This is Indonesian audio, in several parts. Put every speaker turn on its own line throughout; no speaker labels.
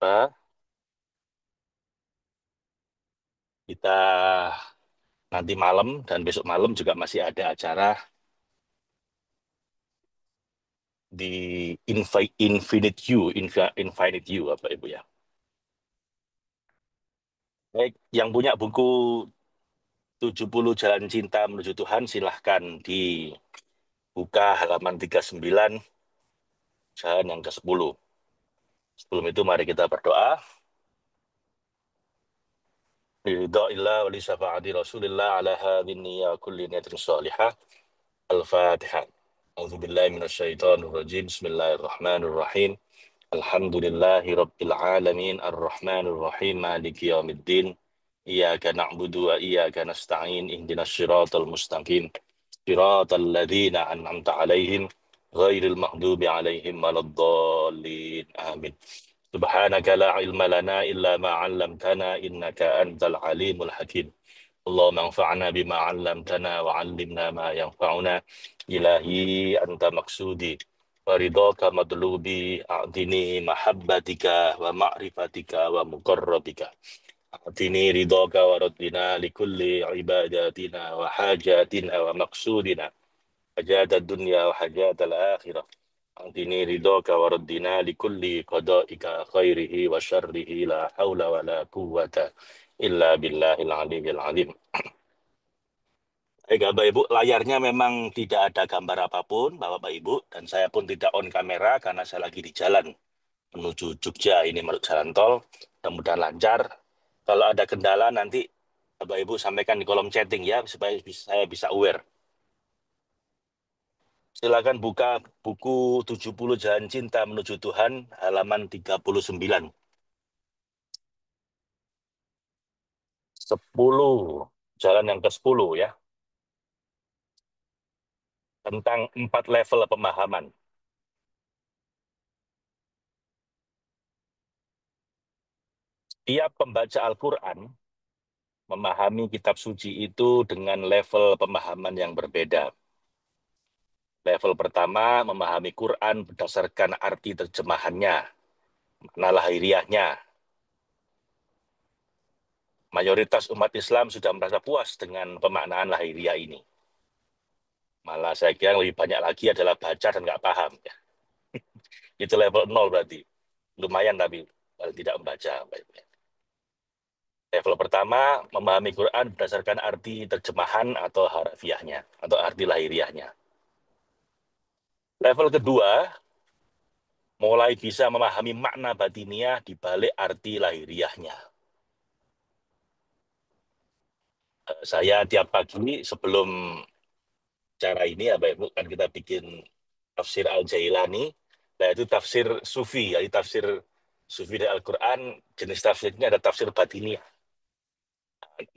Pak, kita nanti malam dan besok malam juga masih ada acara di Infinite You apa Ibu ya. Baik, yang punya buku 70 Jalan Cinta Menuju Tuhan silahkan dibuka halaman 39 jalan yang ke-10. Sebelum itu mari kita berdoa. Ridha'illah wa li syafa'ati Rasulillah ala hadhin niyya kulli niyatin salihah. Al-Fatihah. A'udzu billahi minasyaitonir rajim. Bismillahirrahmanirrahim. Alhamdulillahi Rabbil Alamin Ar-Rahmanir Rahim Maliki Yawmiddin Iyyaka na'budu wa iyyaka nasta'in Ihdinas siratal mustaqim Siratal ladzina an'amta 'alaihim ghairil maghdubi 'alaihim waladdallin Amin. Subhanaka la ilma lana illa ma 'allamtana innaka antal alimul hakim. Allahumma anfa'na bima 'allamtana wa 'allimna ma yanfa'una. Ilahi anta maksudi wa ridhaka matlubi a'tini mahabbatika wa ma'rifatika wa muqarrabika. A'tini ridhaka wa raddina likulli ibadatina wa hajatina wa maqsudina. Hajat dunya wa hajat al-akhirah. A'tini ridhaka wa raddina likulli qada'ika khairihi wa syarrihi la hawla wa la quwwata illa billahil aliyyil azim. Baik, Bapak Ibu, layarnya memang tidak ada gambar apapun, Bapak Ibu, dan saya pun tidak on kamera karena saya lagi di jalan menuju Jogja, ini menurut jalan tol. Mudah-mudahan lancar. Kalau ada kendala nanti Bapak Ibu sampaikan di kolom chatting ya, supaya saya bisa aware. Silakan buka buku 70 Jalan Cinta Menuju Tuhan, halaman 39. 10, jalan yang ke-10 ya, tentang 4 level pemahaman. Tiap pembaca Al-Quran memahami kitab suci itu dengan level pemahaman yang berbeda. Level pertama, memahami Quran berdasarkan arti terjemahannya, makna lahiriahnya. Mayoritas umat Islam sudah merasa puas dengan pemaknaan lahiriah ini. Malah saya kira yang lebih banyak lagi adalah baca dan nggak paham. Itu level 0 berarti. Lumayan tapi tidak membaca. Level pertama, memahami Quran berdasarkan arti terjemahan atau harafiahnya, atau arti lahiriahnya. Level kedua, mulai bisa memahami makna batiniah di balik arti lahiriahnya. Saya tiap pagi sebelum cara ini ya Bapak Ibu, kan kita bikin tafsir Al-Jailani, nah itu tafsir Sufi, jadi tafsir Sufi dari Al-Quran, jenis tafsirnya ada tafsir batiniah.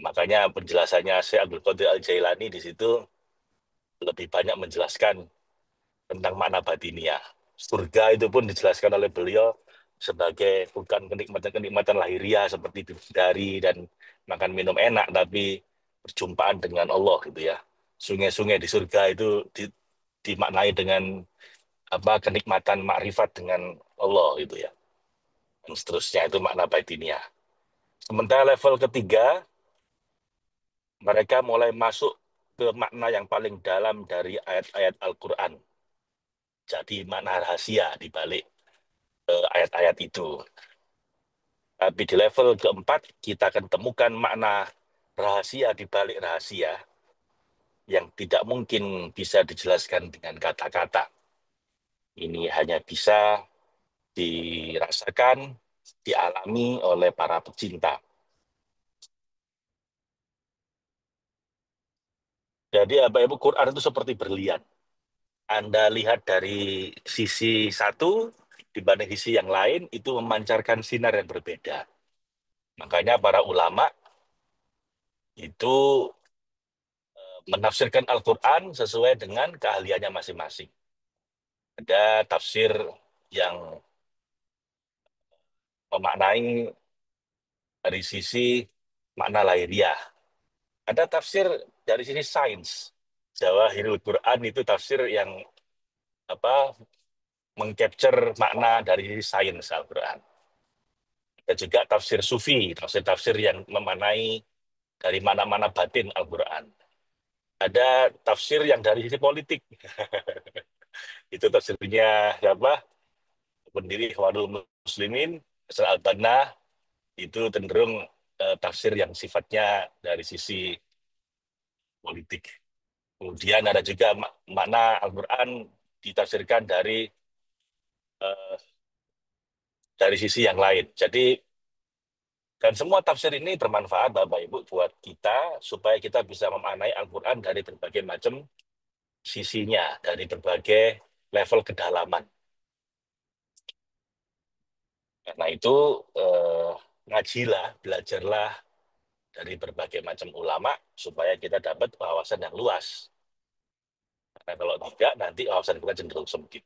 Makanya penjelasannya Syekh Abdul Qadir Al-Jailani di situ lebih banyak menjelaskan tentang makna batiniah. Surga itu pun dijelaskan oleh beliau sebagai bukan kenikmatan-kenikmatan lahiriah seperti bidadari dan makan minum enak, tapi perjumpaan dengan Allah gitu ya. Sungai-sungai di surga itu dimaknai dengan apa kenikmatan makrifat dengan Allah gitu ya. Dan seterusnya itu makna batiniah. Sementara level ketiga, mereka mulai masuk ke makna yang paling dalam dari ayat-ayat Al-Quran. Jadi makna rahasia di balik ayat-ayat itu. Tapi di level keempat, kita akan temukan makna rahasia di balik rahasia yang tidak mungkin bisa dijelaskan dengan kata-kata. Ini hanya bisa dirasakan, dialami oleh para pecinta. Jadi Bapak Ibu, Quran itu seperti berlian. Anda lihat dari sisi satu dibanding sisi yang lain, itu memancarkan sinar yang berbeda. Makanya para ulama itu menafsirkan Al-Quran sesuai dengan keahliannya masing-masing. Ada tafsir yang memaknai dari sisi makna lahiriah. Ada tafsir dari sisi sains. Jawahirul Quran itu tafsir yang apa mengcapture makna dari sisi sains Al-Quran. Ada juga tafsir sufi, tafsir-tafsir yang memanai dari mana-mana batin Al-Quran. Ada tafsir yang dari sisi politik. Itu tafsirnya siapa? Pendiri Ikhwanul Muslimin, Hasan al-Banna, itu cenderung tafsir yang sifatnya dari sisi politik. Kemudian ada juga makna Al-Quran ditafsirkan eh, dari sisi yang lain. Jadi, dan semua tafsir ini bermanfaat, Bapak Ibu, buat kita, supaya kita bisa memaknai Al-Quran dari berbagai macam sisinya, dari berbagai level kedalaman. Karena itu, eh, ngajilah, belajarlah dari berbagai macam ulama, supaya kita dapat wawasan yang luas. Karena kalau tidak, nanti wawasan kita cenderung sempit.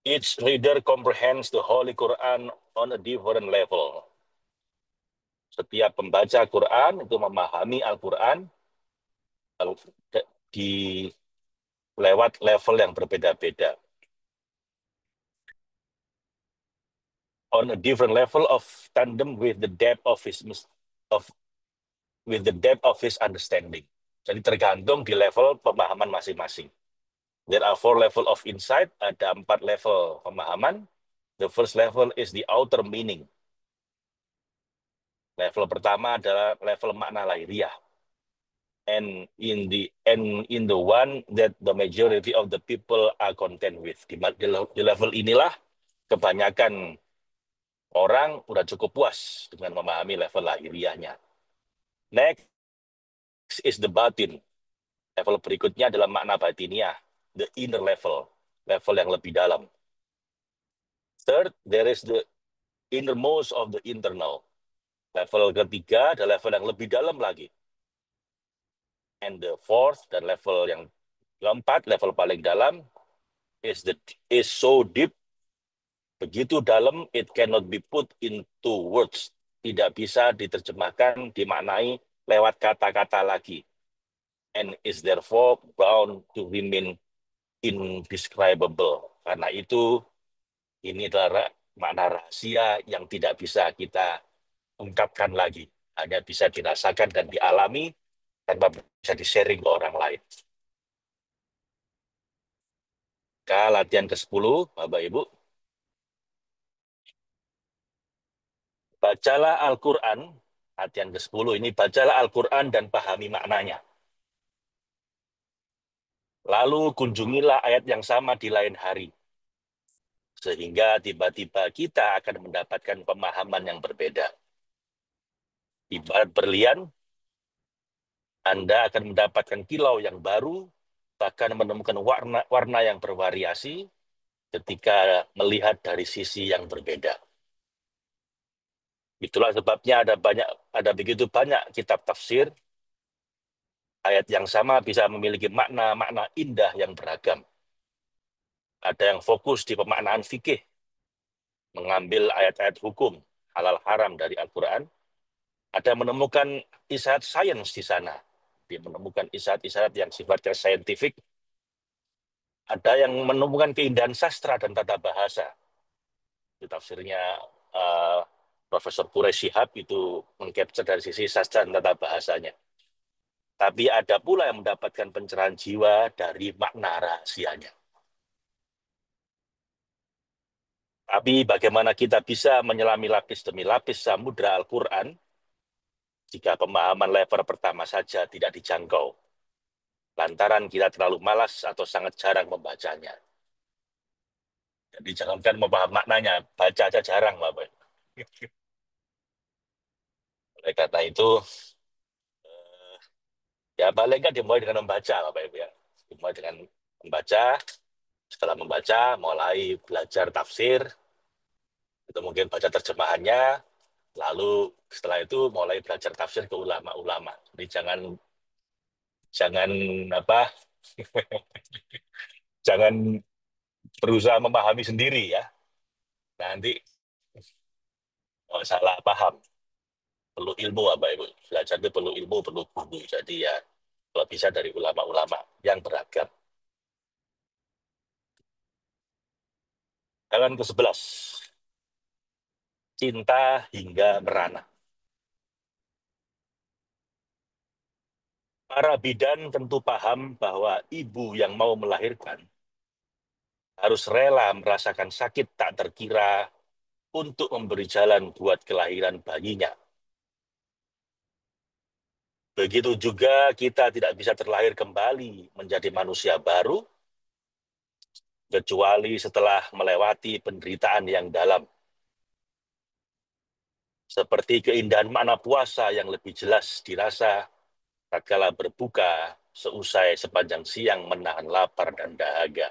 Each reader comprehends the Holy Quran on a different level. Setiap pembaca Quran itu memahami Al-Quran di lewat level yang berbeda-beda. On a different level of tandem with the depth of with the depth of his understanding. Jadi tergantung di level pemahaman masing-masing. There are 4 level of insight, ada 4 level pemahaman. The first level is the outer meaning. Level pertama adalah level makna lahiriah. And in the one that the majority of the people are content with. Di level inilah kebanyakan orang udah cukup puas dengan memahami level lahiriahnya. Next is the batin. Level berikutnya adalah makna batiniah, the inner level, level yang lebih dalam. Third, there is the innermost of the internal. Level ketiga adalah level yang lebih dalam lagi. And the fourth, dan level yang keempat, level paling dalam, is so deep, begitu dalam, it cannot be put into words. Tidak bisa diterjemahkan, dimaknai lewat kata-kata lagi. And is therefore bound to remain indescribable. Karena itu, ini adalah makna rahasia yang tidak bisa kita ungkapkan lagi. Hanya bisa dirasakan dan dialami tanpa bisa di-sharing ke orang lain. Latihan ke-10, Bapak Ibu. Bacalah Al-Quran, latihan ke-10 ini, bacalah Al-Quran dan pahami maknanya. Lalu kunjungilah ayat yang sama di lain hari. Sehingga tiba-tiba kita akan mendapatkan pemahaman yang berbeda. Ibarat berlian, Anda akan mendapatkan kilau yang baru, bahkan menemukan warna yang bervariasi ketika melihat dari sisi yang berbeda. Itulah sebabnya ada begitu banyak kitab tafsir. Ayat yang sama bisa memiliki makna-makna indah yang beragam. Ada yang fokus di pemaknaan fikih, mengambil ayat-ayat hukum halal haram dari Al-Quran. Ada yang menemukan isyarat sains di sana. Dia menemukan isyarat-isyarat yang sifatnya saintifik. Ada yang menemukan keindahan sastra dan tata bahasa. Itu tafsirnya uh, Profesor Quraish Shihab itu mengcapture dari sisi sastra dan tata bahasanya. Tapi ada pula yang mendapatkan pencerahan jiwa dari makna rahasianya. Tapi bagaimana kita bisa menyelami lapis demi lapis samudra Al-Quran jika pemahaman level pertama saja tidak dijangkau, lantaran kita terlalu malas atau sangat jarang membacanya. Jadi jangankan memaham maknanya, baca aja jarang, Bapak. Oleh karena itu, ya paling nggak dimulai dengan membaca, Bapak Ibu ya. Dimulai dengan membaca, setelah membaca, mulai belajar tafsir, itu mungkin baca terjemahannya, lalu setelah itu mulai belajar tafsir ke ulama-ulama. Jadi jangan jangan apa jangan berusaha memahami sendiri ya. Nanti salah paham. Perlu ilmu Bapak Ibu. Belajar itu perlu ilmu, perlu guru. Jadi ya kalau bisa dari ulama-ulama yang beragam. Kalian ke-11. cinta hingga merana. Para bidan tentu paham bahwa ibu yang mau melahirkan harus rela merasakan sakit tak terkira untuk memberi jalan buat kelahiran bayinya. Begitu juga kita tidak bisa terlahir kembali menjadi manusia baru, kecuali setelah melewati penderitaan yang dalam. Seperti keindahan makna puasa yang lebih jelas dirasa tatkala berbuka seusai sepanjang siang menahan lapar dan dahaga.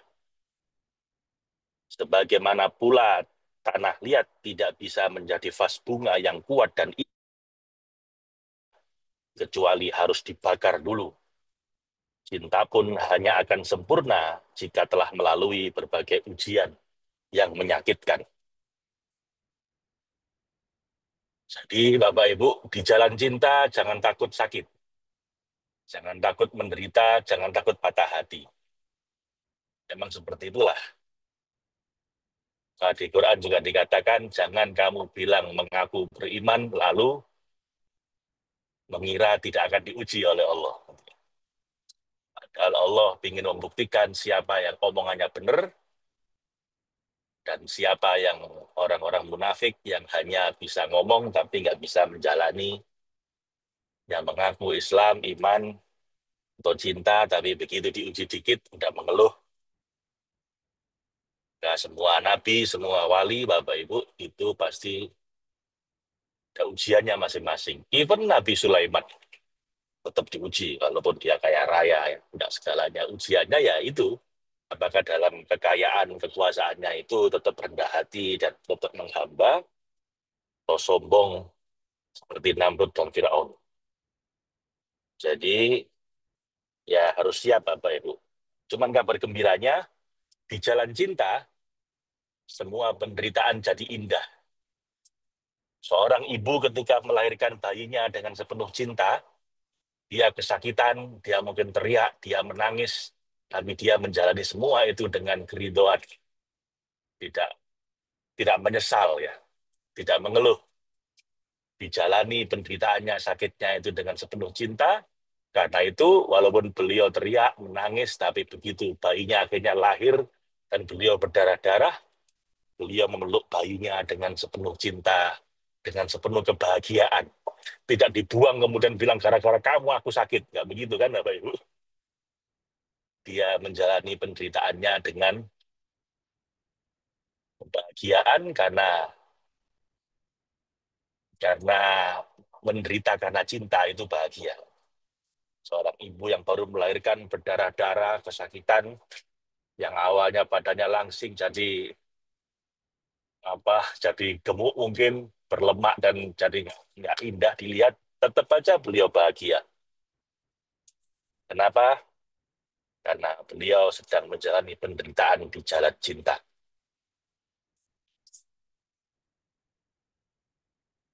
Sebagaimana pula tanah liat tidak bisa menjadi vas bunga yang kuat dan kecuali harus dibakar dulu. Cinta pun hanya akan sempurna jika telah melalui berbagai ujian yang menyakitkan. Jadi Bapak Ibu, di jalan cinta jangan takut sakit. Jangan takut menderita, jangan takut patah hati. Memang seperti itulah. Nah, di Quran juga dikatakan, jangan kamu bilang mengaku beriman, lalu mengira tidak akan diuji oleh Allah. Padahal Allah ingin membuktikan siapa yang omongannya benar, dan siapa yang orang-orang munafik yang hanya bisa ngomong tapi nggak bisa menjalani, yang mengaku Islam, iman, atau cinta, tapi begitu diuji dikit, udah mengeluh. Nah, semua nabi, semua wali, Bapak Ibu, itu pasti ada ujiannya masing-masing. Even Nabi Sulaiman tetap diuji, walaupun dia kaya raya, ya. Tidak segalanya. Ujiannya ya itu, apakah dalam kekayaan, kekuasaannya itu tetap rendah hati dan tetap menghamba, atau sombong seperti Namrud dan Firaun. Jadi ya harus siap Bapak Ibu. Cuman kabar gembiranya, di jalan cinta, semua penderitaan jadi indah. Seorang ibu ketika melahirkan bayinya dengan sepenuh cinta, dia kesakitan, dia mungkin teriak, dia menangis, tapi dia menjalani semua itu dengan keridoan, tidak tidak menyesal ya, tidak mengeluh, dijalani penderitaannya, sakitnya itu dengan sepenuh cinta. Karena itu, walaupun beliau teriak, menangis, tapi begitu bayinya akhirnya lahir dan beliau berdarah-darah, beliau memeluk bayinya dengan sepenuh cinta, dengan sepenuh kebahagiaan. Tidak dibuang kemudian bilang gara-gara kamu aku sakit, nggak begitu kan Bapak Ibu? Dia menjalani penderitaannya dengan kebahagiaan karena menderita karena cinta itu bahagia. Seorang ibu yang baru melahirkan berdarah-darah, kesakitan, yang awalnya badannya langsing jadi gemuk mungkin, berlemak dan jadi nggak indah dilihat, tetap aja beliau bahagia. Kenapa? Karena beliau sedang menjalani penderitaan di jalan cinta.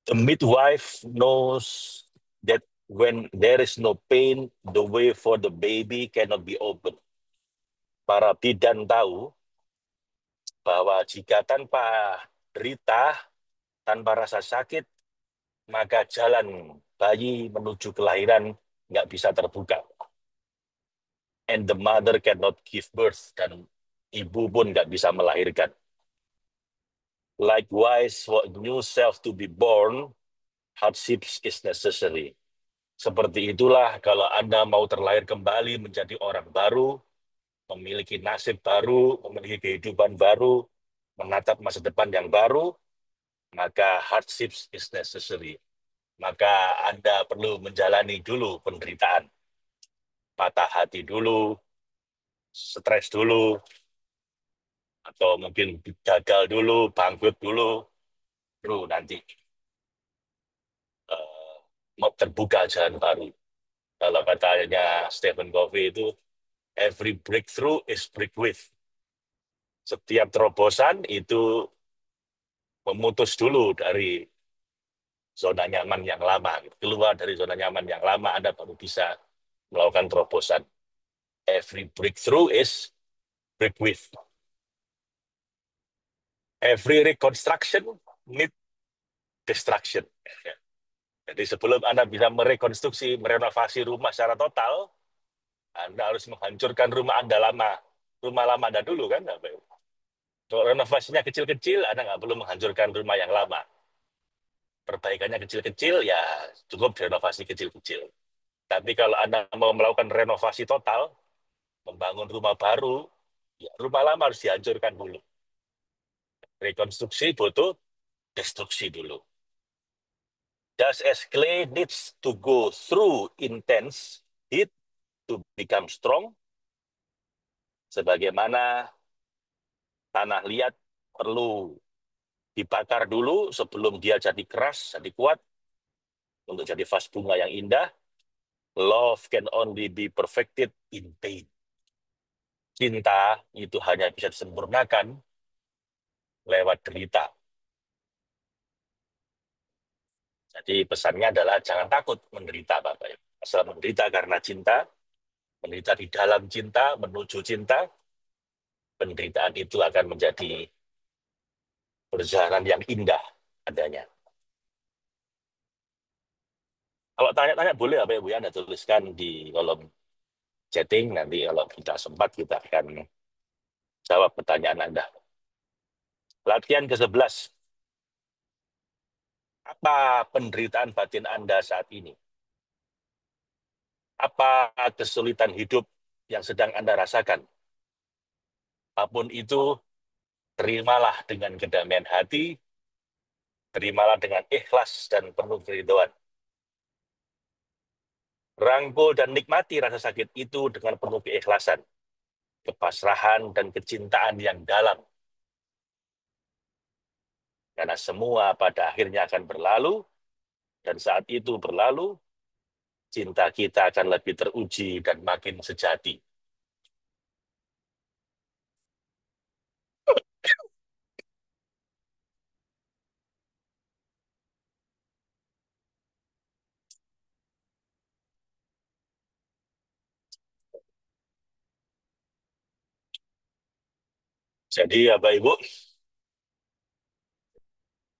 The midwife knows that when there is no pain, the way for the baby cannot be open. Para bidan tahu bahwa jika tanpa derita, tanpa rasa sakit, maka jalan bayi menuju kelahiran nggak bisa terbuka. And the mother cannot give birth, dan ibu pun nggak bisa melahirkan. Likewise, for a new self to be born, hardships is necessary. Seperti itulah kalau Anda mau terlahir kembali menjadi orang baru, memiliki nasib baru, memiliki kehidupan baru, menatap masa depan yang baru, maka hardships is necessary. Maka Anda perlu menjalani dulu penderitaan. Patah hati dulu, stres dulu, atau mungkin gagal dulu, bangkrut dulu, baru nanti uh, mau terbuka jalan baru. Kalau katanya Stephen Covey itu, every breakthrough is break with. Setiap terobosan itu memutus dulu dari zona nyaman yang lama. Keluar dari zona nyaman yang lama, Anda baru bisa melakukan terobosan. Every breakthrough is break with. Every reconstruction need destruction. Jadi sebelum Anda bisa merekonstruksi, merenovasi rumah secara total, Anda harus menghancurkan rumah lama Anda dulu kan. Kalau renovasinya kecil-kecil, Anda nggak perlu menghancurkan rumah yang lama. Perbaikannya kecil-kecil, ya cukup renovasi kecil-kecil. Tapi kalau Anda mau melakukan renovasi total, membangun rumah baru, ya rumah lama harus dihancurkan dulu. Rekonstruksi butuh destruksi dulu. Just as clay needs to go through intense heat to become strong, sebagaimana tanah liat perlu dibakar dulu sebelum dia jadi keras, jadi kuat, untuk jadi vas bunga yang indah. Love can only be perfected in pain. Cinta itu hanya bisa disempurnakan lewat derita. Jadi pesannya adalah jangan takut menderita, Bapak Ibu. Asal menderita karena cinta, menderita di dalam cinta, menuju cinta, penderitaan itu akan menjadi perjalanan yang indah adanya. Kalau tanya-tanya boleh Bapak Ibu ya, Anda tuliskan di kolom chatting, nanti kalau kita sempat kita akan jawab pertanyaan Anda. Latihan ke-11. Apa penderitaan batin Anda saat ini? Apa kesulitan hidup yang sedang Anda rasakan? Apapun itu, terimalah dengan kedamaian hati, terimalah dengan ikhlas dan penuh keridhaan. Rangkul dan nikmati rasa sakit itu dengan penuh keikhlasan, kepasrahan, dan kecintaan yang dalam. Karena semua pada akhirnya akan berlalu, dan saat itu berlalu, cinta kita akan lebih teruji dan makin sejati. Jadi, Bapak Ibu,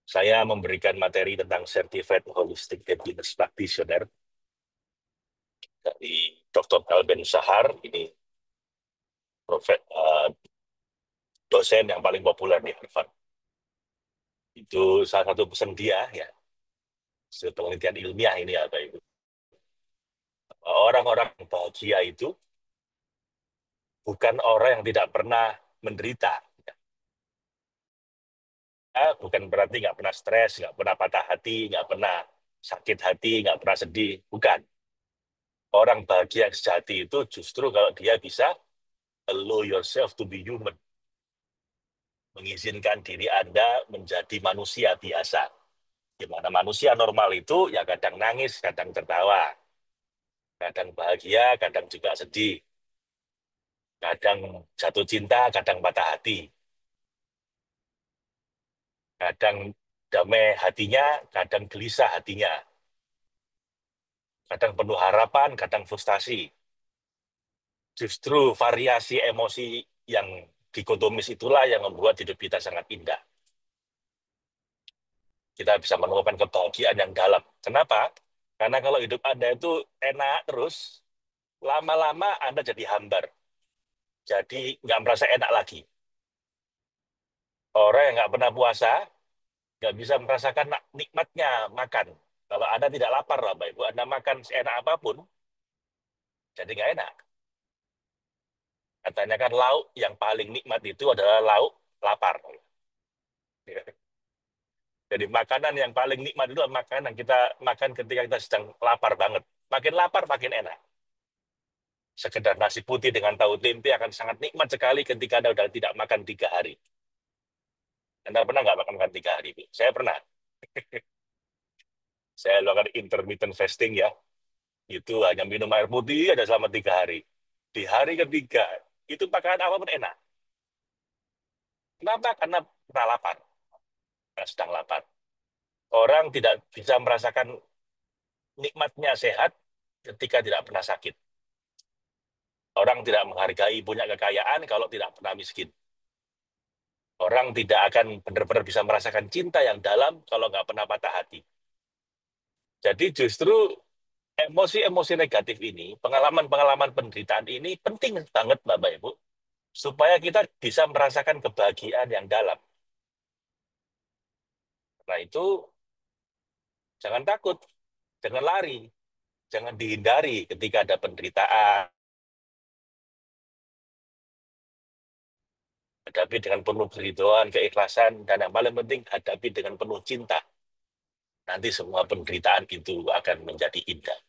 saya memberikan materi tentang Certified Holistic Happiness Practitioner dari Dr. Tal Ben Shahar, ini dosen yang paling populer di Harvard. Itu salah satu pesan dia, ya, hasil penelitian ilmiah ini ya, Bapak Ibu. Orang-orang bahagia itu bukan orang yang tidak pernah menderita. Ya, bukan berarti nggak pernah stres, nggak pernah patah hati, nggak pernah sakit hati, nggak pernah sedih. Bukan. Orang bahagia yang sejati itu justru kalau dia bisa allow yourself to be human. Mengizinkan diri Anda menjadi manusia biasa. Gimana manusia normal itu ya kadang nangis, kadang tertawa. Kadang bahagia, kadang juga sedih. Kadang jatuh cinta, kadang patah hati. Kadang damai hatinya, kadang gelisah hatinya. Kadang penuh harapan, kadang frustasi. Justru variasi emosi yang dikotomis itulah yang membuat hidup kita sangat indah. Kita bisa menemukan kebahagiaan yang dalam. Kenapa? Karena kalau hidup Anda itu enak terus, lama-lama Anda jadi hambar. Jadi nggak merasa enak lagi. Orang yang nggak pernah puasa, nggak bisa merasakan nikmatnya makan. Kalau Anda tidak lapar, Bapak Ibu, Anda makan seenak apapun, jadi nggak enak. Katanya kan lauk yang paling nikmat itu adalah lauk lapar. Jadi makanan yang paling nikmat itu adalah makanan yang kita makan ketika kita sedang lapar banget. Makin lapar, makin enak. Sekedar nasi putih dengan tahu tempe akan sangat nikmat sekali ketika Anda sudah tidak makan 3 hari. Anda pernah nggak makan 3 hari? Saya pernah. Saya lakukan intermittent fasting ya. Itu hanya minum air putih ada selama 3 hari. Di hari ketiga, itu makanan apapun enak. Kenapa? Karena pernah lapar. Karena sedang lapar. Orang tidak bisa merasakan nikmatnya sehat ketika tidak pernah sakit. Orang tidak menghargai punya kekayaan kalau tidak pernah miskin. Orang tidak akan benar-benar bisa merasakan cinta yang dalam kalau nggak pernah patah hati. Jadi justru emosi-emosi negatif ini, pengalaman-pengalaman penderitaan ini penting banget Bapak Ibu, supaya kita bisa merasakan kebahagiaan yang dalam. Nah itu jangan takut, jangan lari, jangan dihindari ketika ada penderitaan, hadapi dengan penuh keridhaan, keikhlasan, dan yang paling penting hadapi dengan penuh cinta. Nanti semua penderitaan itu akan menjadi indah.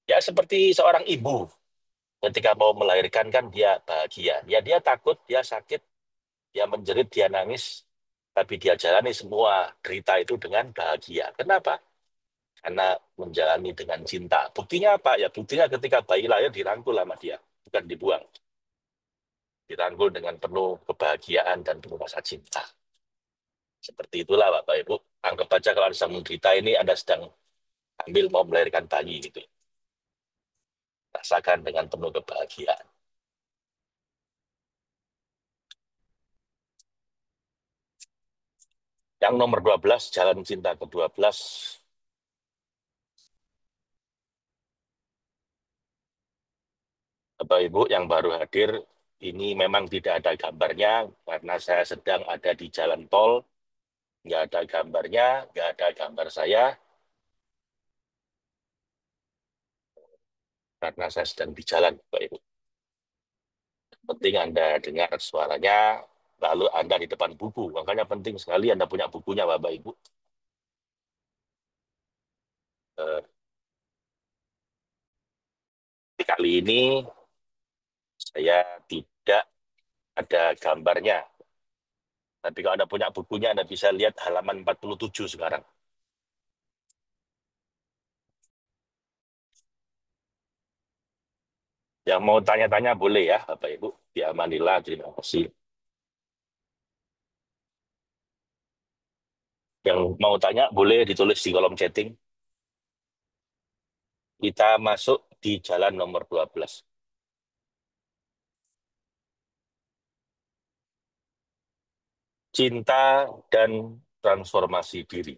Ya seperti seorang ibu ketika mau melahirkan kan dia bahagia. Ya dia takut, dia sakit, dia menjerit, dia nangis, tapi dia jalani semua derita itu dengan bahagia. Kenapa? Karena menjalani dengan cinta. Buktinya apa? Ya buktinya ketika bayi lahir dirangkul sama dia, bukan dibuang. Dirangkul dengan penuh kebahagiaan dan penuh rasa cinta. Seperti itulah Bapak Ibu. Anggap aja kalau Anda sedang menderita ini Anda sedang ambil mau melahirkan bayi gitu. Rasakan dengan penuh kebahagiaan. Yang nomor 12, Jalan Cinta ke-12. Bapak Ibu yang baru hadir, ini memang tidak ada gambarnya karena saya sedang ada di jalan tol, nggak ada gambarnya, nggak ada gambar saya, karena saya sedang di jalan, Bapak Ibu. Penting Anda dengar suaranya, lalu Anda di depan buku. Makanya penting sekali Anda punya bukunya, Bapak Ibu. Eh, Kali ini saya tidak ada gambarnya. Tapi kalau Anda punya bukunya, Anda bisa lihat halaman 47 sekarang. Yang mau tanya-tanya boleh ya, Bapak Ibu. Diamanilah, terima kasih. Yang mau tanya boleh ditulis di kolom chatting. Kita masuk di jalan nomor 12. Cinta dan transformasi diri.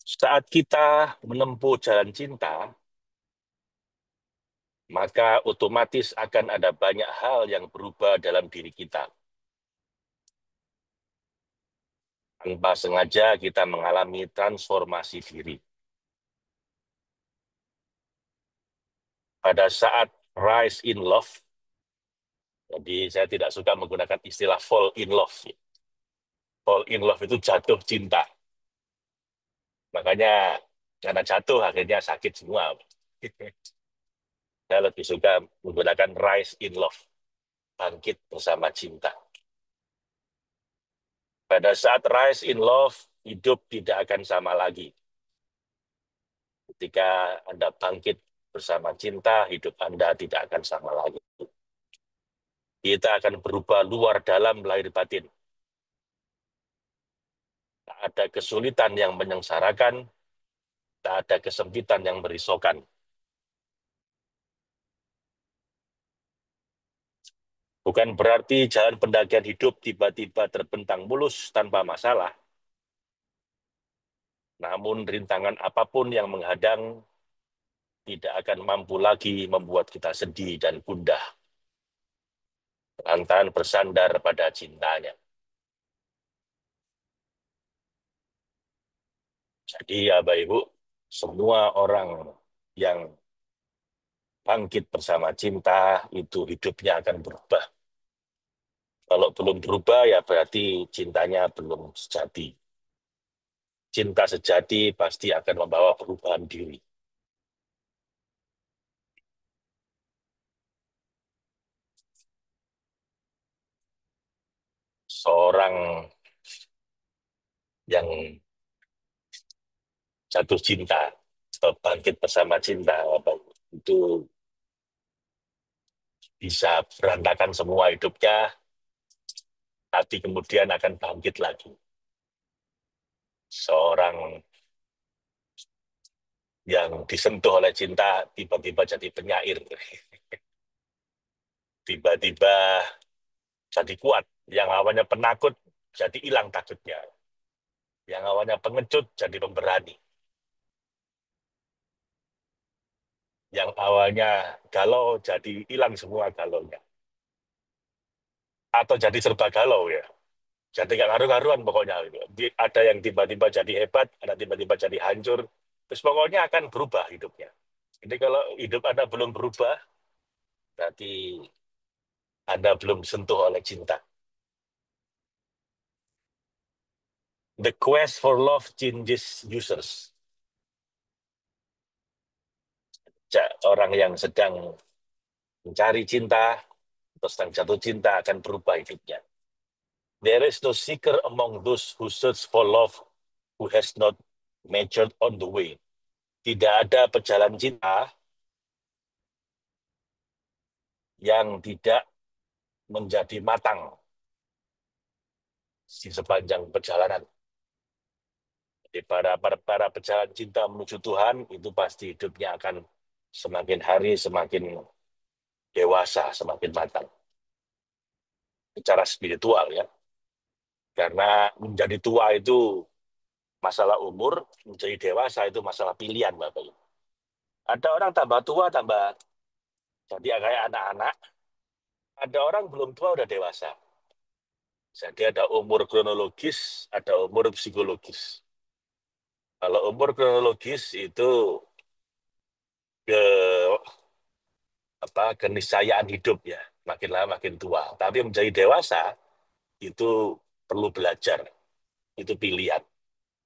Saat kita menempuh jalan cinta, maka otomatis akan ada banyak hal yang berubah dalam diri kita. Tanpa sengaja kita mengalami transformasi diri. Pada saat rise in love, jadi saya tidak suka menggunakan istilah fall in love. Fall in love itu jatuh cinta. Makanya karena jatuh akhirnya sakit semua. Saya lebih suka menggunakan rise in love, bangkit bersama cinta. Pada saat rise in love, hidup tidak akan sama lagi. Ketika Anda bangkit bersama cinta, hidup Anda tidak akan sama lagi. Kita akan berubah luar dalam lahir batin. Tak ada kesulitan yang menyengsarakan, tak ada kesempitan yang merisaukan. Bukan berarti jalan pendakian hidup tiba-tiba terbentang mulus tanpa masalah. Namun rintangan apapun yang menghadang tidak akan mampu lagi membuat kita sedih dan gundah lantaran bersandar pada cintanya. Jadi ya Bapak Ibu, semua orang yang bangkit bersama cinta itu hidupnya akan berubah. Kalau belum berubah ya berarti cintanya belum sejati. Cinta sejati pasti akan membawa perubahan diri. Seorang yang jatuh cinta, atau bangkit bersama cinta, itu bisa berantakan semua hidupnya, tapi kemudian akan bangkit lagi. Seorang yang disentuh oleh cinta tiba-tiba jadi penyair. tiba-tiba jadi kuat. Yang awalnya penakut jadi hilang takutnya. Yang awalnya pengecut jadi pemberani. Yang awalnya galau jadi hilang semua galaunya. Atau jadi serba galau ya. Jadi nggak ngaruh-ngaruhan pokoknya. Gitu. Ada yang tiba-tiba jadi hebat, ada tiba-tiba jadi hancur. Terus pokoknya akan berubah hidupnya. Jadi kalau hidup Anda belum berubah, berarti Anda belum disentuh oleh cinta. The quest for love changes users. Orang yang sedang mencari cinta, atau sedang jatuh cinta akan berubah hidupnya. There is no seeker among those who search for love who has not matured on the way. Tidak ada pejalan cinta yang tidak menjadi matang di sepanjang perjalanan. Jadi para pejalan cinta menuju Tuhan itu pasti hidupnya akan semakin hari semakin dewasa, semakin matang. Secara spiritual ya. Karena menjadi tua itu masalah umur, menjadi dewasa itu masalah pilihan, Bapak Ibu. Ada orang tambah tua, tambah jadi kayak anak-anak. Ada orang belum tua, udah dewasa. Jadi ada umur kronologis, ada umur psikologis. Kalau umur kronologis itu ke keniscayaan hidup ya, makin lama makin tua. Tapi menjadi dewasa itu perlu belajar, itu pilihan.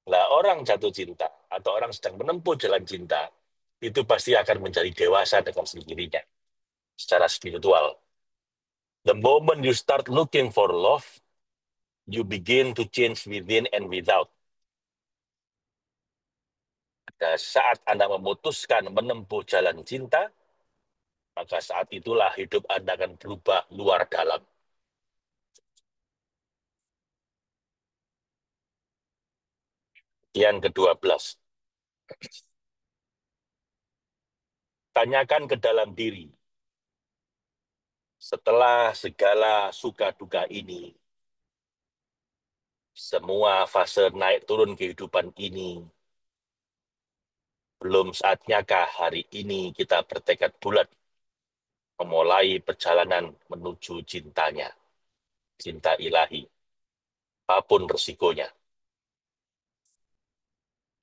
Lah orang jatuh cinta atau orang sedang menempuh jalan cinta itu pasti akan menjadi dewasa dengan sendirinya secara spiritual. The moment you start looking for love, you begin to change within and without. Pada saat Anda memutuskan menempuh jalan cinta, maka saat itulah hidup Anda akan berubah luar dalam. Yang ke-12. Tanyakan ke dalam diri. Setelah segala suka duka ini, semua fase naik turun kehidupan ini, belum saatnyakah hari ini kita bertekad bulat memulai perjalanan menuju cintanya, cinta ilahi, apapun resikonya.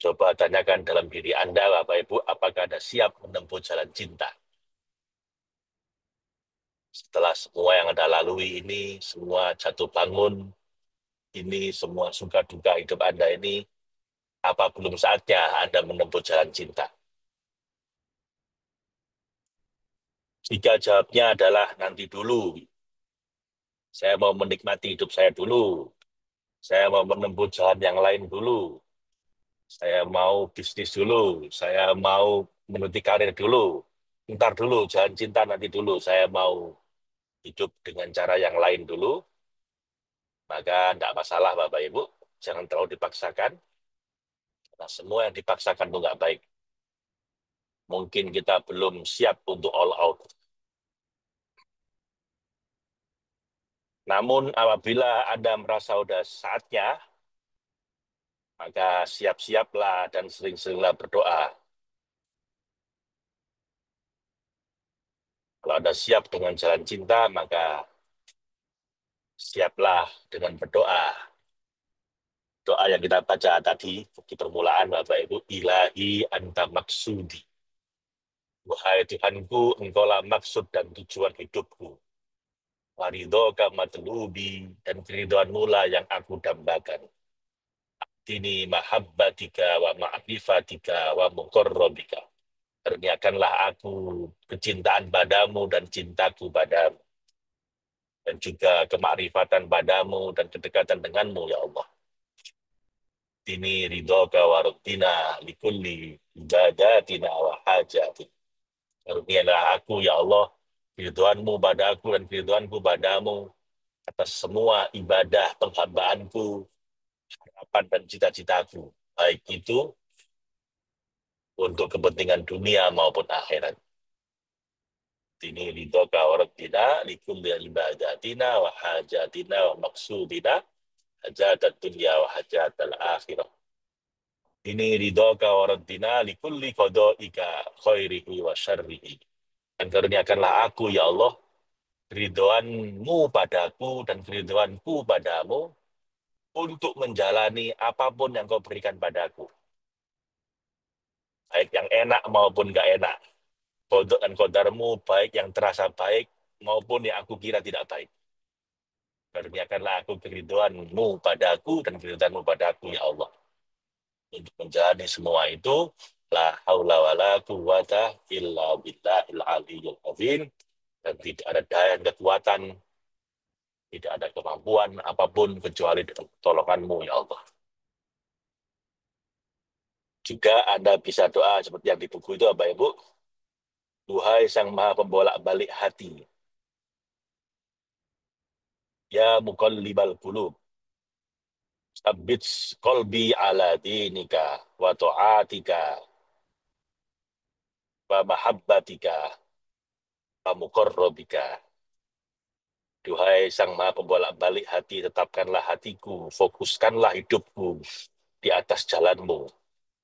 Coba tanyakan dalam diri Anda, Bapak Ibu, apakah Anda siap menempuh jalan cinta? Setelah semua yang Anda lalui ini, semua jatuh bangun, ini semua suka duka hidup Anda ini, apa belum saatnya Anda menempuh jalan cinta? Jika jawabnya adalah nanti dulu, saya mau menikmati hidup saya dulu, saya mau menempuh jalan yang lain dulu, saya mau bisnis dulu, saya mau menuti karir dulu, ntar dulu, jalan cinta nanti dulu, saya mau hidup dengan cara yang lain dulu, maka tidak masalah Bapak Ibu, jangan terlalu dipaksakan, nah, semua yang dipaksakan itu nggak baik. Mungkin kita belum siap untuk all out. Namun apabila Anda merasa sudah saatnya, maka siap-siaplah dan sering-seringlah berdoa. Kalau Anda siap dengan jalan cinta, maka siaplah dengan berdoa. Doa yang kita baca tadi di permulaan, Bapak Ibu, ilahi anta maksudi. Wahai Tuhanku, engkaulah maksud dan tujuan hidupku. Waridhoka matlubi, dan keridhoanmu lah yang aku dambakan. Dini mahabbatika wa ma'rifatika wa muqarrabika. Karuniakanlah aku kecintaan padamu dan cintaku padamu. Dan juga kemakrifatan padamu dan kedekatan denganmu, ya Allah. Dini ridhoka wa ruddina likulli ibadatina wa hajati. Karunialah aku, ya Allah, keridhoanmu padaku dan keridhoanku padamu atas semua ibadah penghambaanku, harapan dan cita-citaku. Baik itu untuk kepentingan dunia maupun akhirat. Ini ridhoka wa rabbina likulli ibadatina wa hajatina wa maksudina hajatat dunya wa hajatal akhirah. Ini ridhoka wa rabbina likulli qadaika khairihi wa syarrihi. Dan karuniakanlah aku, ya Allah, ridhoanmu padaku dan keridhoanku padamu untuk menjalani apapun yang kau berikan padaku. Baik yang enak maupun gak enak. Kodok dan kodarmu baik yang terasa baik maupun yang aku kira tidak baik. Karuniakanlah aku keridhoanmu padaku dan keridhoanmu padaku, ya Allah. Untuk menjalani semua itu, la haula wa la quwata illa billahil aliyyil azim. Dan tidak ada daya dan kekuatan, tidak ada kemampuan apapun kecuali dengan pertolonganmu, ya Allah. Juga Anda bisa doa seperti yang di buku itu, Bapak Ibu. Duhai Sang Maha Pembolak-balik hati, ya muqallibal qulub, tsabbit qalbi ala dinika wa ta'atika wa mahabbatika wa muqarrabika. Duhai Sang Maha Pembolak-balik hati, tetapkanlah hatiku, fokuskanlah hidupku di atas jalanmu,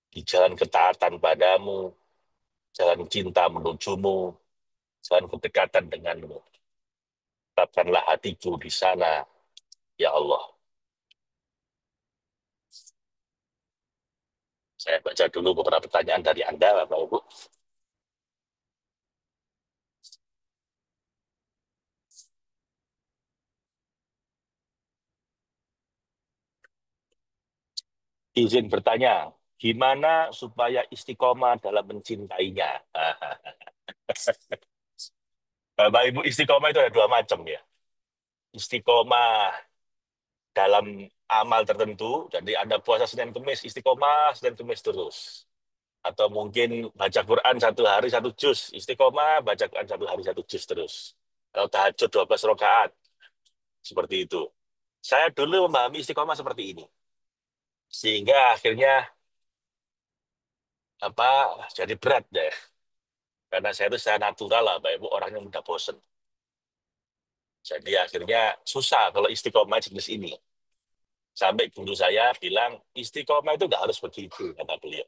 di jalan ketaatan padamu, jalan cinta menujumu, jalan kedekatan denganmu. Tetapkanlah hatiku di sana, ya Allah. Saya baca dulu beberapa pertanyaan dari Anda, Bapak Ibu. Izin bertanya, gimana supaya istiqomah dalam mencintainya? Bapak Ibu, istiqomah itu ada dua macam ya. Istiqomah dalam amal tertentu, jadi Anda puasa Senin Kemis, istiqomah Senin Kemis terus. Atau mungkin baca Quran satu hari satu juz, istiqomah baca Quran satu hari satu juz terus. Atau tahajud 12 rakaat, seperti itu. Saya dulu memahami istiqomah seperti ini. Sehingga akhirnya apa jadi berat deh. Karena saya itu secara natural lah, Pak Ibu, orangnya mudah bosen. Jadi akhirnya susah kalau istiqomah jenis ini. Sampai guru saya bilang, istiqomah itu nggak harus begitu, kata beliau.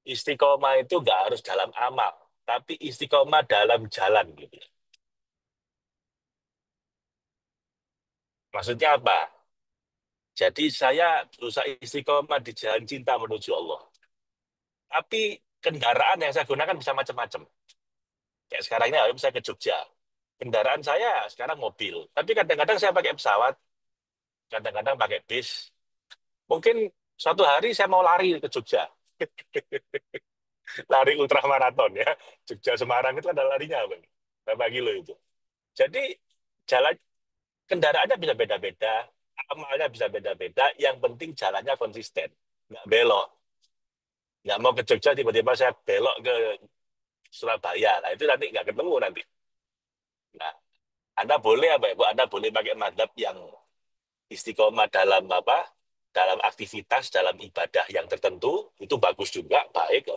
Istiqomah itu nggak harus dalam amal, tapi istiqomah dalam jalan. Gitu. Maksudnya apa? Jadi saya berusaha istiqomah di jalan cinta menuju Allah. Tapi kendaraan yang saya gunakan bisa macam-macam. Kayak sekarang ini, saya ke Jogja. Kendaraan saya sekarang mobil. Tapi kadang-kadang saya pakai pesawat, kadang-kadang pakai bis. Mungkin suatu hari saya mau lari ke Jogja. Lari ultramaraton ya. Jogja Semarang itu ada larinya Bang. Berapa kilo itu. Jadi jalan kendaraannya bisa beda-beda, amalnya bisa beda-beda, yang penting jalannya konsisten. Nggak belok. Nggak mau ke Jogja tiba-tiba saya belok ke Surabaya. Nah itu nanti nggak ketemu nanti. Nah, Anda boleh apa Ibu? Anda boleh pakai madhab yang istiqomah dalam apa? Dalam aktivitas, dalam ibadah yang tertentu, itu bagus juga, baik.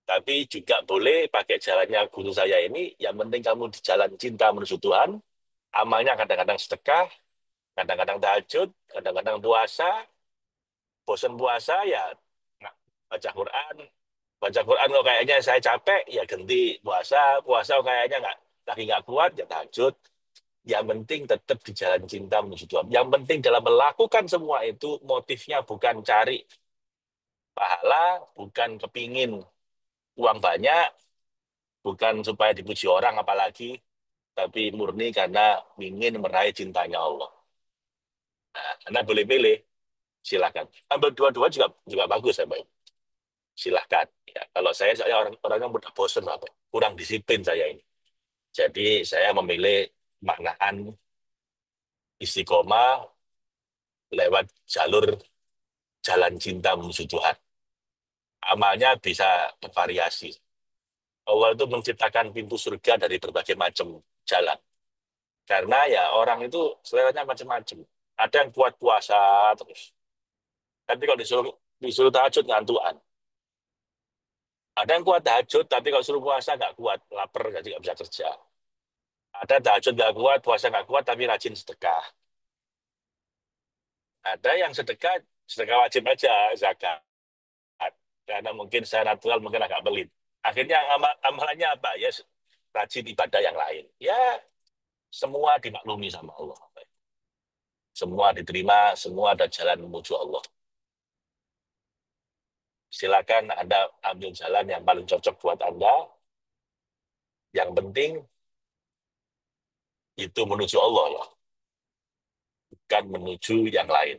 Tapi juga boleh pakai jalannya guru saya ini, yang penting kamu di jalan cinta menuju Tuhan, amalnya kadang-kadang sedekah, kadang-kadang tahajud, kadang-kadang puasa, bosan puasa ya nah, baca Quran, baca Quran kok kayaknya saya capek, ya ganti puasa, puasa kok kayaknya lagi nggak kuat, ya tahajud. Yang penting tetap di jalan cinta menuju Tuhan. Yang penting dalam melakukan semua itu, motifnya bukan cari pahala, bukan kepingin uang banyak, bukan supaya dipuji orang apalagi, tapi murni karena ingin meraih cintanya Allah. Nah, Anda boleh pilih, silakan. Ambil dua-dua juga juga bagus ya, Pak. Silahkan. Ya, kalau saya orangnya mudah bosen, Pak. Kurang disiplin saya ini. Jadi saya memilih maknaan istiqomah lewat jalur jalan cinta menuju Tuhan. Amalnya bisa bervariasi. Allah itu menciptakan pintu surga dari berbagai macam jalan. Karena ya orang itu seleranya macam-macam. Ada yang kuat puasa terus. Tapi kalau disuruh tahajud ngantuan. Ada yang kuat tahajud, tapi kalau suruh puasa nggak kuat, lapar jadi nggak bisa kerja. Ada tahajud nggak kuat, puasa nggak kuat, tapi rajin sedekah. Ada yang sedekah, sedekah wajib aja, zakat. Karena mungkin secara natural mungkin agak pelit. Akhirnya amalannya apa? Ya rajin ibadah yang lain. Ya semua dimaklumi sama Allah. Semua diterima, semua ada jalan menuju Allah. Silakan Anda ambil jalan yang paling cocok buat Anda. Yang penting itu menuju Allah ya, bukan menuju yang lain.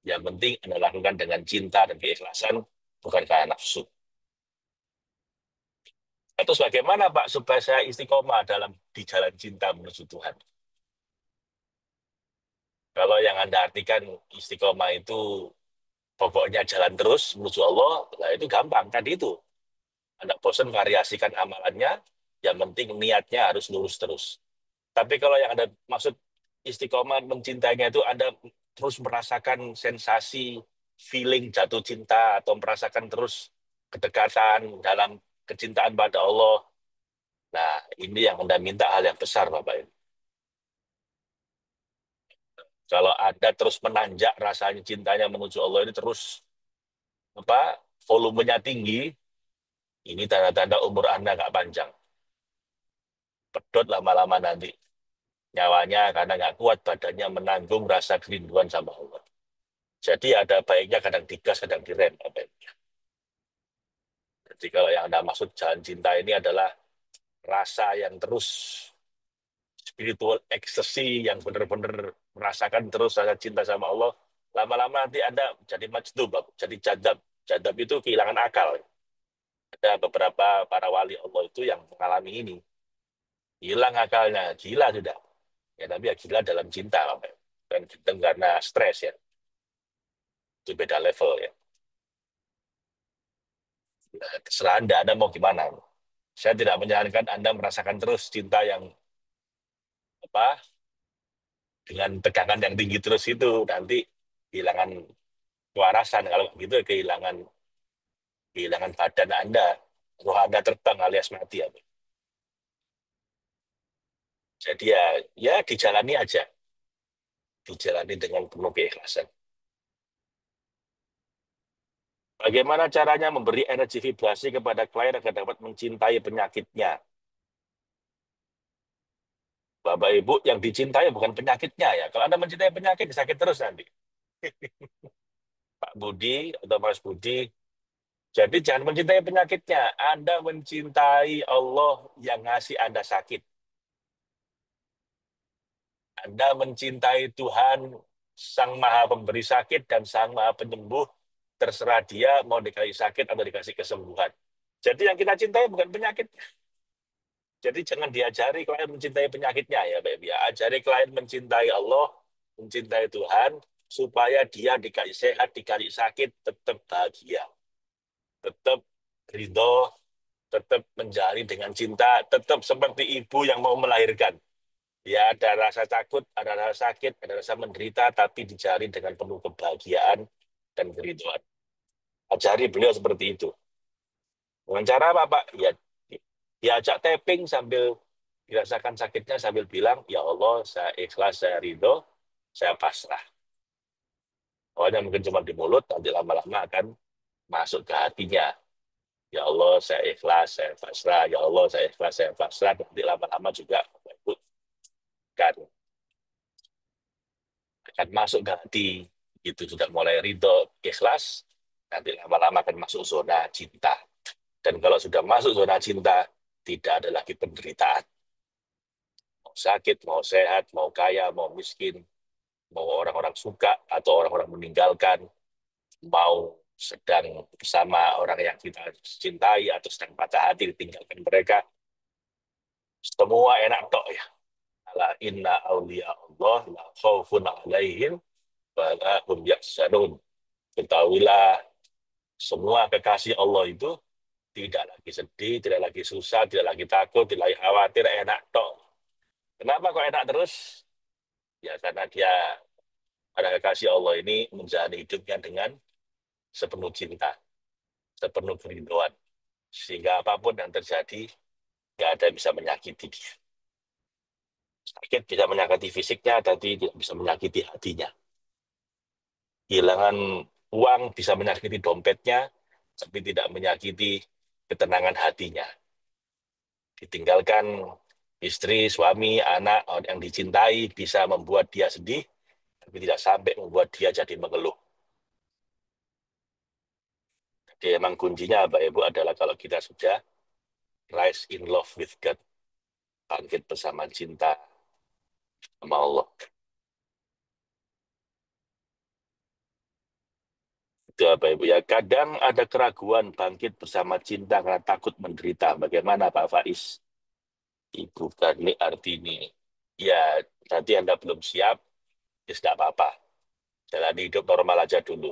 Yang penting Anda lakukan dengan cinta dan keikhlasan, bukan karena nafsu. Terus bagaimana Pak supaya saya istiqomah dalam di jalan cinta menuju Tuhan? Kalau yang Anda artikan istiqomah itu pokoknya jalan terus menuju Allah, nah itu gampang. Tadi itu, Anda bosan variasikan amalannya, yang penting niatnya harus lurus terus. Tapi kalau yang Anda maksud istiqomah mencintainya itu Anda terus merasakan sensasi, feeling jatuh cinta, atau merasakan terus kedekatan dalam kecintaan pada Allah. Nah, ini yang Anda minta hal yang besar, Bapak. Kalau Anda terus menanjak rasanya cintanya menuju Allah ini terus apa volumenya tinggi, ini tanda-tanda umur Anda nggak panjang. Pedot lama-lama nanti. Nyawanya karena nggak kuat badannya menanggung rasa kerinduan sama Allah. Jadi ada baiknya kadang digas, kadang direm. Jadi kalau yang Anda maksud jalan cinta ini adalah rasa yang terus spiritual ecstasy, yang benar-benar merasakan terus rasa cinta sama Allah, lama-lama nanti Anda jadi majdub, jadi jadab. Jadab itu kehilangan akal. Ada beberapa para wali Allah itu yang mengalami ini. Hilang akalnya, gila sudah. Ya, tapi ya gila dalam cinta. Dan karena stres ya. Itu beda level ya. Nah, terserah Anda mau gimana. Saya tidak menyarankan Anda merasakan terus cinta yang apa dengan tegangan yang tinggi terus itu nanti kehilangan kewarasan kalau gitu kehilangan kehilangan badan Anda, roh Anda terbang alias mati ya. Jadi ya ya dijalani aja, dijalani dengan penuh keikhlasan. Bagaimana caranya memberi energi vibrasi kepada klien agar dapat mencintai penyakitnya? Bapak Ibu yang dicintai bukan penyakitnya ya. Kalau Anda mencintai penyakit sakit terus nanti. Pak Budi atau Mas Budi, jadi jangan mencintai penyakitnya. Anda mencintai Allah yang ngasih Anda sakit. Anda mencintai Tuhan, Sang Maha Pemberi sakit dan Sang Maha Penyembuh. Terserah dia mau dikasih sakit atau dikasih kesembuhan. Jadi yang kita cintai bukan penyakit. Jadi jangan diajari klien mencintai penyakitnya ya, Bapak. Ya, ajari klien mencintai Allah, mencintai Tuhan, supaya dia dikasih sehat, dikasih sakit, tetap bahagia, tetap ridho, tetap menjalani dengan cinta, tetap seperti ibu yang mau melahirkan. Ya ada rasa takut, ada rasa sakit, ada rasa menderita, tapi dijalani dengan penuh kebahagiaan dan keridhaan. Ajari beliau seperti itu. Dengan cara apa, Pak? Ya, diajak tapping sambil dirasakan sakitnya sambil bilang, ya Allah, saya ikhlas, saya ridho, saya pasrah. Awalnya mungkin cuma di mulut, nanti lama-lama akan masuk ke hatinya. Ya Allah, saya ikhlas, saya pasrah. Ya Allah, saya ikhlas, saya pasrah. Nanti lama-lama juga kan akan masuk ke hati. Itu sudah mulai ridho, ikhlas, nanti lama-lama akan masuk zona cinta. Dan kalau sudah masuk zona cinta, tidak ada lagi penderitaan. Mau sakit, mau sehat, mau kaya, mau miskin, mau orang-orang suka atau orang-orang meninggalkan, mau sedang bersama orang yang kita cintai atau sedang patah hati ditinggalkan mereka, semua enak tok ya. Ala inna awliya Allah la khaufun alaihim wa la hum yahzanun. Ketahuilah semua kekasih Allah itu tidak lagi sedih, tidak lagi susah, tidak lagi takut, tidak lagi khawatir, enak tok. Kenapa kok enak terus? Ya karena dia pada kekasih Allah ini menjalani hidupnya dengan sepenuh cinta. sepenuh kerinduan. Sehingga apapun yang terjadi, nggak ada yang bisa menyakiti dia. Sakit bisa menyakiti fisiknya, tapi tidak bisa menyakiti hatinya. Kehilangan uang bisa menyakiti dompetnya, tapi tidak menyakiti ketenangan hatinya. Ditinggalkan istri, suami, anak, orang yang dicintai bisa membuat dia sedih, tapi tidak sampai membuat dia jadi mengeluh. Jadi emang kuncinya Bapak Ibu adalah kalau kita sudah rise in love with God, bangkit bersama cinta sama Allah. Itu Bapak Ibu ya. Kadang ada keraguan bangkit bersama cinta karena takut menderita. Bagaimana Pak Faiz? Ibu Karni Artini. Ya, nanti Anda belum siap, ya tidak apa-apa. Jalani hidup normal aja dulu.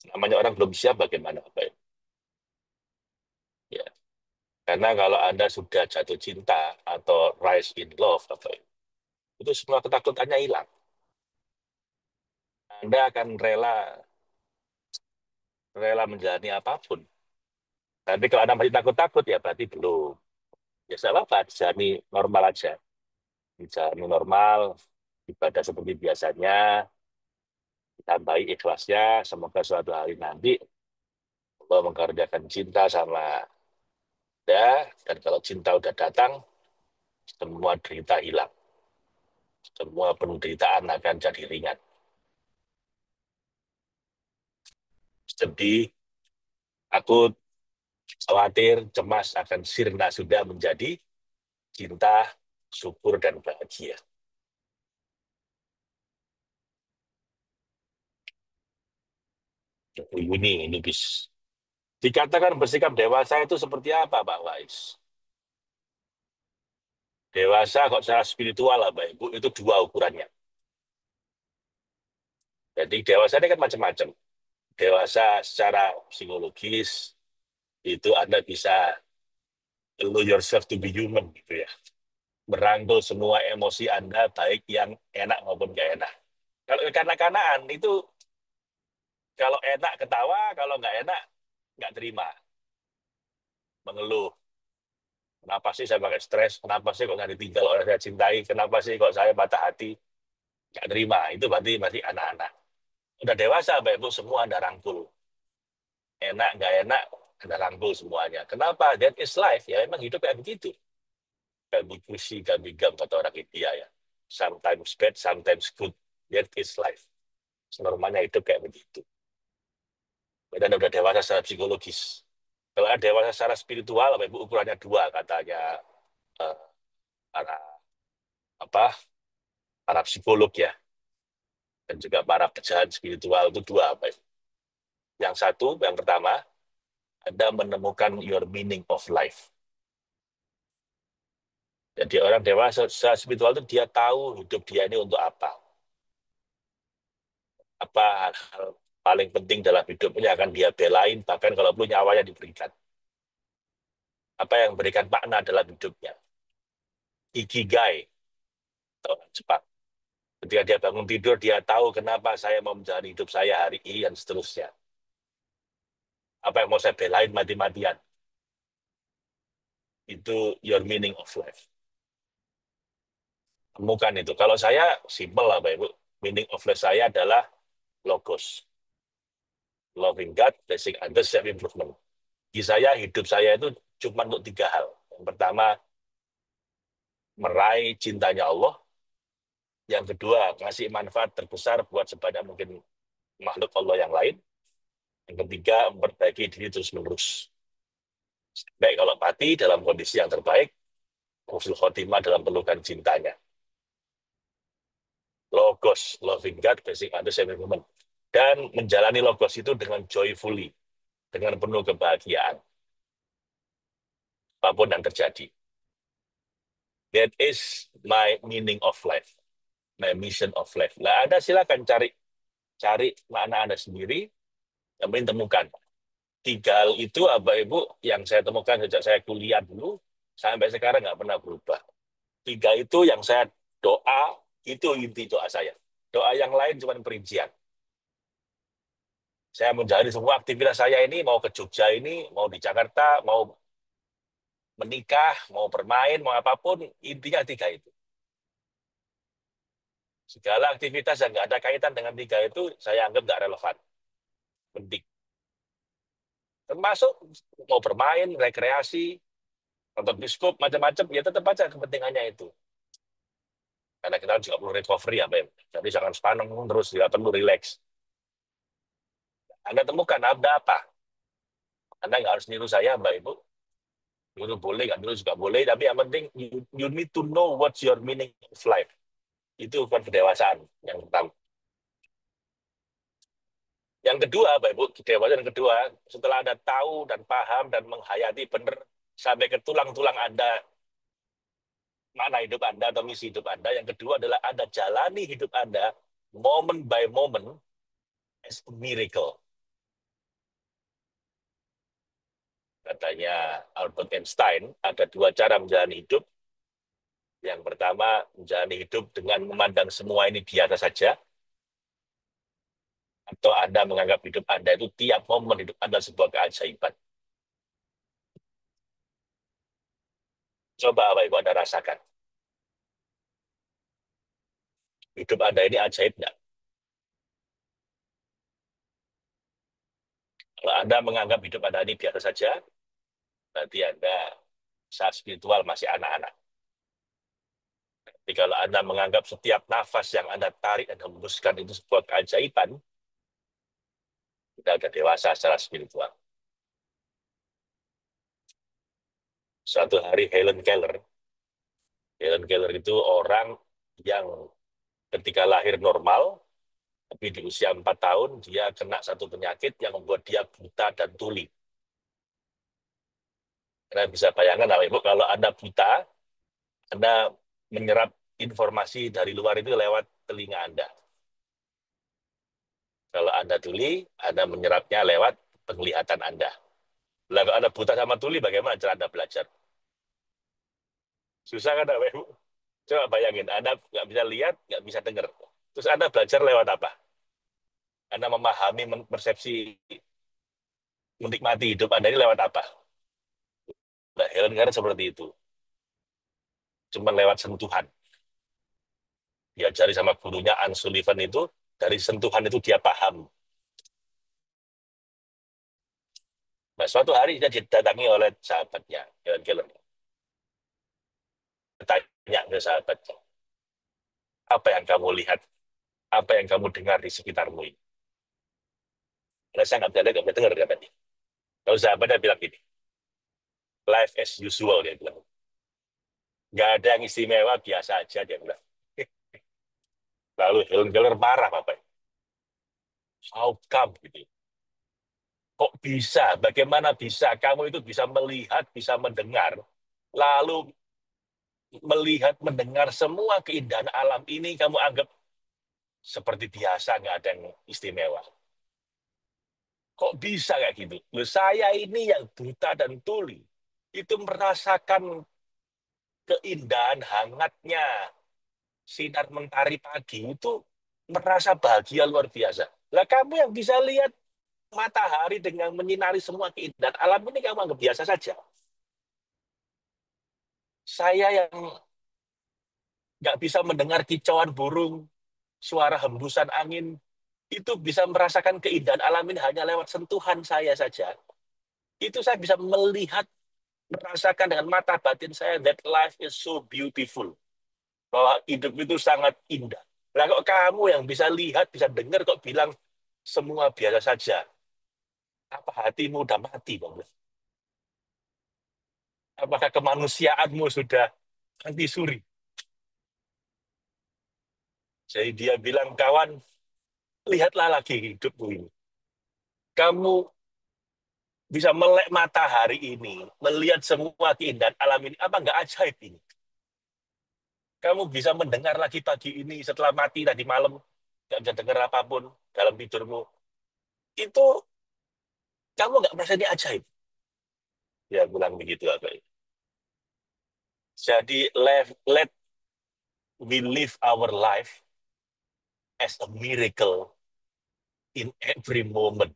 Namanya orang belum siap bagaimana Bapak Ibu? Ya. Karena kalau Anda sudah jatuh cinta atau rise in love, Bapak Ibu, itu semua ketakutannya hilang. Anda akan rela rela menjalani apapun. Tapi kalau Anda masih takut-takut, ya berarti belum. Ya, tidak apa-apa, jalani normal aja. Jalani normal, ibadah seperti biasanya, tambahi ikhlasnya, semoga suatu hari nanti Allah mengkaruniakan cinta sama Anda, dan kalau cinta udah datang, semua derita hilang. Semua penderitaan akan jadi ringan. Sedih, takut, khawatir, cemas akan sirna sudah menjadi cinta, syukur, dan bahagia. Ini bis. Dikatakan bersikap dewasa itu seperti apa, Pak Wais? Dewasa kok secara spiritual lah, Pak Ibu, itu dua ukurannya. Jadi dewasa ini kan macam-macam. Dewasa secara psikologis, itu Anda bisa allow yourself to be human, gitu ya. Merangkul semua emosi Anda, baik yang enak maupun gak enak. Kalau kanak-kanakan itu, kalau enak ketawa, kalau nggak enak, nggak terima. Mengeluh. Kenapa sih saya pakai stres? Kenapa sih kok nggak ditinggal orang saya cintai? Kenapa sih kok saya patah hati? Nggak terima. Itu berarti masih anak-anak. Udah dewasa, Bapak Ibu, semua Anda rangkul. Enak, nggak enak, Anda rangkul semuanya. Kenapa? That is life. Ya, emang hidup kayak begitu. Gabi kusi, gabi gam, kata orang India ya. Sometimes bad, sometimes good. That is life. Normalnya hidup kayak begitu. Dan udah dewasa secara psikologis. Kalau ada dewasa secara spiritual, Bapak Ibu, ukurannya dua, katanya eh, para apa para psikolog ya, dan juga para pejalan spiritual itu dua, Bapak Ibu. Yang satu, yang pertama, Anda menemukan your meaning of life. Jadi orang dewasa secara spiritual itu dia tahu hidup dia ini untuk apa. Apa hal-hal paling penting dalam hidupnya akan dia belain, bahkan kalau perlu nyawanya diberikan. Apa yang memberikan makna dalam hidupnya. Ikigai, atau orang Jepang. Ketika dia bangun tidur, dia tahu kenapa saya mau menjalani hidup saya hari ini, dan seterusnya. Apa yang mau saya belain mati-matian. Itu your meaning of life. Temukan itu. Kalau saya, simple lah, Pak Ibu. Meaning of life saya adalah logos. Loving God, blessing others, self-improvement. Di saya, hidup saya itu cuma untuk tiga hal. Yang pertama, meraih cintanya Allah. Yang kedua, ngasih manfaat terbesar buat sebanyak mungkin makhluk Allah yang lain. Yang ketiga, memperbaiki diri terus-menerus. Baik kalau mati dalam kondisi yang terbaik, husnul khotimah dalam pelukan cintanya. Logos, loving God, blessing others, self-improvement. Dan menjalani logos itu dengan joyfully, dengan penuh kebahagiaan. Apapun yang terjadi. That is my meaning of life. My mission of life. Nah, Anda silakan cari makna Anda sendiri, yang penting temukan. Tiga hal itu, Bapak Ibu, yang saya temukan sejak saya kuliah dulu, sampai sekarang nggak pernah berubah. Tiga itu yang saya doa, itu inti doa saya. Doa yang lain cuma perincian. Saya menjalani semua aktivitas saya ini, mau ke Jogja ini, mau di Jakarta, mau menikah, mau bermain, mau apapun, intinya tiga itu. Segala aktivitas yang nggak ada kaitan dengan tiga itu, saya anggap nggak relevan. Penting. Termasuk mau bermain, rekreasi, nonton bioskop, macam-macam, ya tetap aja kepentingannya itu. Karena kita juga perlu recovery ya, Bem. Jadi jangan sepaneng terus, juga perlu relax. Anda temukan ada apa? Anda nggak harus niru saya, Mbak Ibu. Niru boleh, nggak niru juga boleh. Tapi yang penting, you need to know what's your meaning of life. Itu bukan kedewasaan yang pertama. Yang kedua, Mbak Ibu, kedewasaan yang kedua, setelah Anda tahu dan paham dan menghayati benar sampai ke tulang-tulang Anda, makna hidup Anda atau misi hidup Anda. Yang kedua adalah Anda jalani hidup Anda moment by moment as a miracle. Katanya Albert Einstein, ada dua cara menjalani hidup. Yang pertama, menjalani hidup dengan memandang semua ini biasa saja, atau Anda menganggap hidup Anda itu tiap momen hidup Anda sebuah keajaiban. Coba Bapak Ibu Anda rasakan. Hidup Anda ini ajaib nggak? Kalau Anda menganggap hidup Anda ini biasa saja, berarti Anda saat spiritual masih anak-anak. Tapi kalau Anda menganggap setiap nafas yang Anda tarik dan hembuskan itu sebuah keajaiban, kita sudah dewasa secara spiritual. Suatu hari Helen Keller itu orang yang ketika lahir normal, tapi di usia 4 tahun dia kena satu penyakit yang membuat dia buta dan tuli. Anda bisa bayangkan, Bapak Ibu, kalau Anda buta, Anda menyerap informasi dari luar itu lewat telinga Anda. Kalau Anda tuli, Anda menyerapnya lewat penglihatan Anda. Lalu Anda buta sama tuli, bagaimana cara Anda belajar? Susah kan, Bapak Ibu? Coba bayangin, Anda nggak bisa lihat, nggak bisa dengar. Terus Anda belajar lewat apa? Anda memahami, persepsi, menikmati hidup Anda ini lewat apa? Nah, Helen Keller seperti itu. Cuma lewat sentuhan. Diajari sama gurunya Anne Sullivan itu, dari sentuhan itu dia paham. Nah, suatu hari dia didatangi oleh sahabatnya, Helen Keller. Bertanya ke sahabatnya, apa yang kamu lihat? Apa yang kamu dengar di sekitarmu ini? Karena saya nggak bisa lihat, nggak bisa dengar, katanya. Kalau sahabatnya bilang gini, life as usual, dia bilang. Nggak ada yang istimewa, biasa aja, dia bilang. Lalu Helen Keller marah, Bapak. How come? Gitu. Kok bisa? Bagaimana bisa? Kamu itu bisa melihat, bisa mendengar, lalu melihat, mendengar semua keindahan alam ini, kamu anggap seperti biasa, nggak ada yang istimewa. Kok bisa kayak gitu? Loh, saya ini yang buta dan tuli, itu merasakan keindahan hangatnya sinar mentari pagi itu, merasa bahagia luar biasa. Lah kamu yang bisa lihat matahari dengan menyinari semua keindahan alam ini kamu anggap biasa saja. Saya yang nggak bisa mendengar kicauan burung, suara hembusan angin, itu bisa merasakan keindahan alam ini hanya lewat sentuhan saya saja. Itu saya bisa melihat, merasakan dengan mata batin saya that life is so beautiful. Bahwa hidup itu sangat indah. Lah kok kamu yang bisa lihat, bisa dengar kok bilang semua biasa saja. Apa hatimu udah mati, Bang? Apakah kemanusiaanmu sudah mati suri? Jadi dia bilang, kawan, lihatlah lagi hidupmu ini. Kamu bisa melek matahari ini, melihat semua keindahan alam ini. Apa nggak ajaib ini? Kamu bisa mendengar lagi pagi ini setelah mati tadi malam, nggak bisa dengar apapun dalam tidurmu. Itu kamu nggak merasa ini ajaib? Ya, bilang begitu apa ini. Jadi, let we live our life as a miracle in every moment.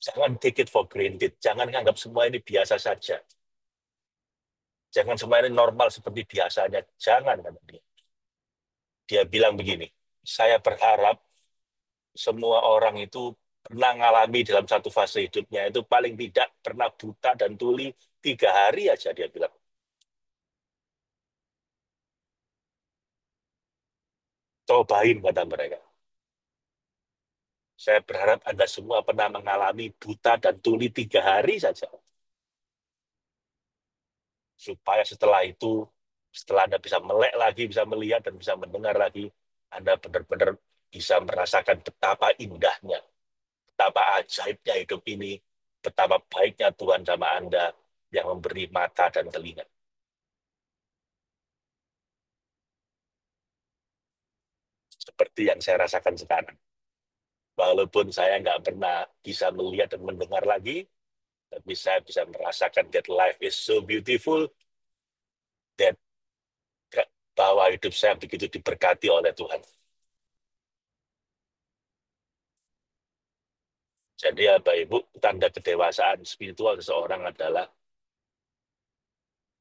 Jangan take it for granted. Jangan anggap semua ini biasa saja. Jangan semua ini normal seperti biasanya. Jangan, kata dia. Dia bilang begini, saya berharap semua orang itu pernah mengalami dalam satu fase hidupnya itu paling tidak pernah buta dan tuli 3 hari aja, dia bilang. Cobain, kata mereka. Saya berharap Anda semua pernah mengalami buta dan tuli 3 hari saja. Supaya setelah itu, setelah Anda bisa melek lagi, bisa melihat dan bisa mendengar lagi, Anda benar-benar bisa merasakan betapa indahnya, betapa ajaibnya hidup ini, betapa baiknya Tuhan sama Anda yang memberi mata dan telinga. Seperti yang saya rasakan sekarang. Walaupun saya nggak pernah bisa melihat dan mendengar lagi, tapi saya bisa merasakan that life is so beautiful, that bahwa hidup saya begitu diberkati oleh Tuhan. Jadi ya Bapak Ibu, tanda kedewasaan spiritual seseorang adalah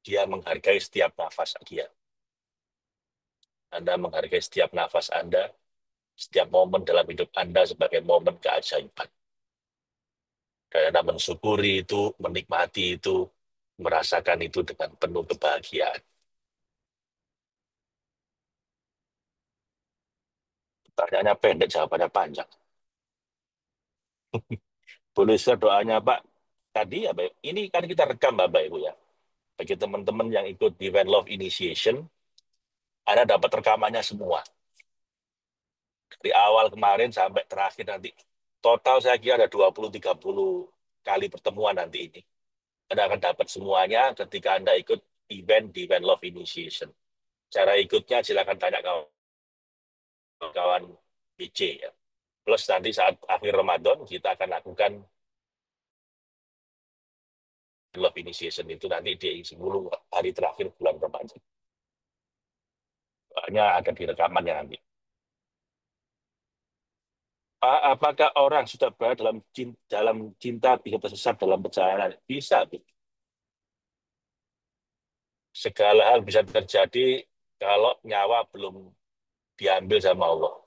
dia menghargai setiap nafas dia. Anda menghargai setiap nafas Anda, setiap momen dalam hidup Anda sebagai momen keajaiban. Dan Anda mensyukuri itu, menikmati itu, merasakan itu dengan penuh kebahagiaan. Pertanyaannya pendek, jawabannya panjang. Boleh share doanya Pak? Tadi ya, Bapak, ini kan kita rekam Bapak Ibu ya. Bagi teman-teman yang ikut Divine Love Initiation, Anda dapat rekamannya semua. Dari awal kemarin sampai terakhir nanti. Total saya kira ada 20-30 kali pertemuan nanti ini. Anda akan dapat semuanya ketika Anda ikut event Divine Love Initiation. Cara ikutnya silakan tanya kawan-kawan BC ya. Plus nanti saat akhir Ramadan kita akan lakukan Love Initiation itu nanti di 10 hari terakhir bulan Ramadan. Soalnya ada di rekamannya nanti. Apakah orang sudah berada dalam cinta bisa tersesat dalam perjalanan? Bisa. Segala hal bisa terjadi kalau nyawa belum diambil sama Allah.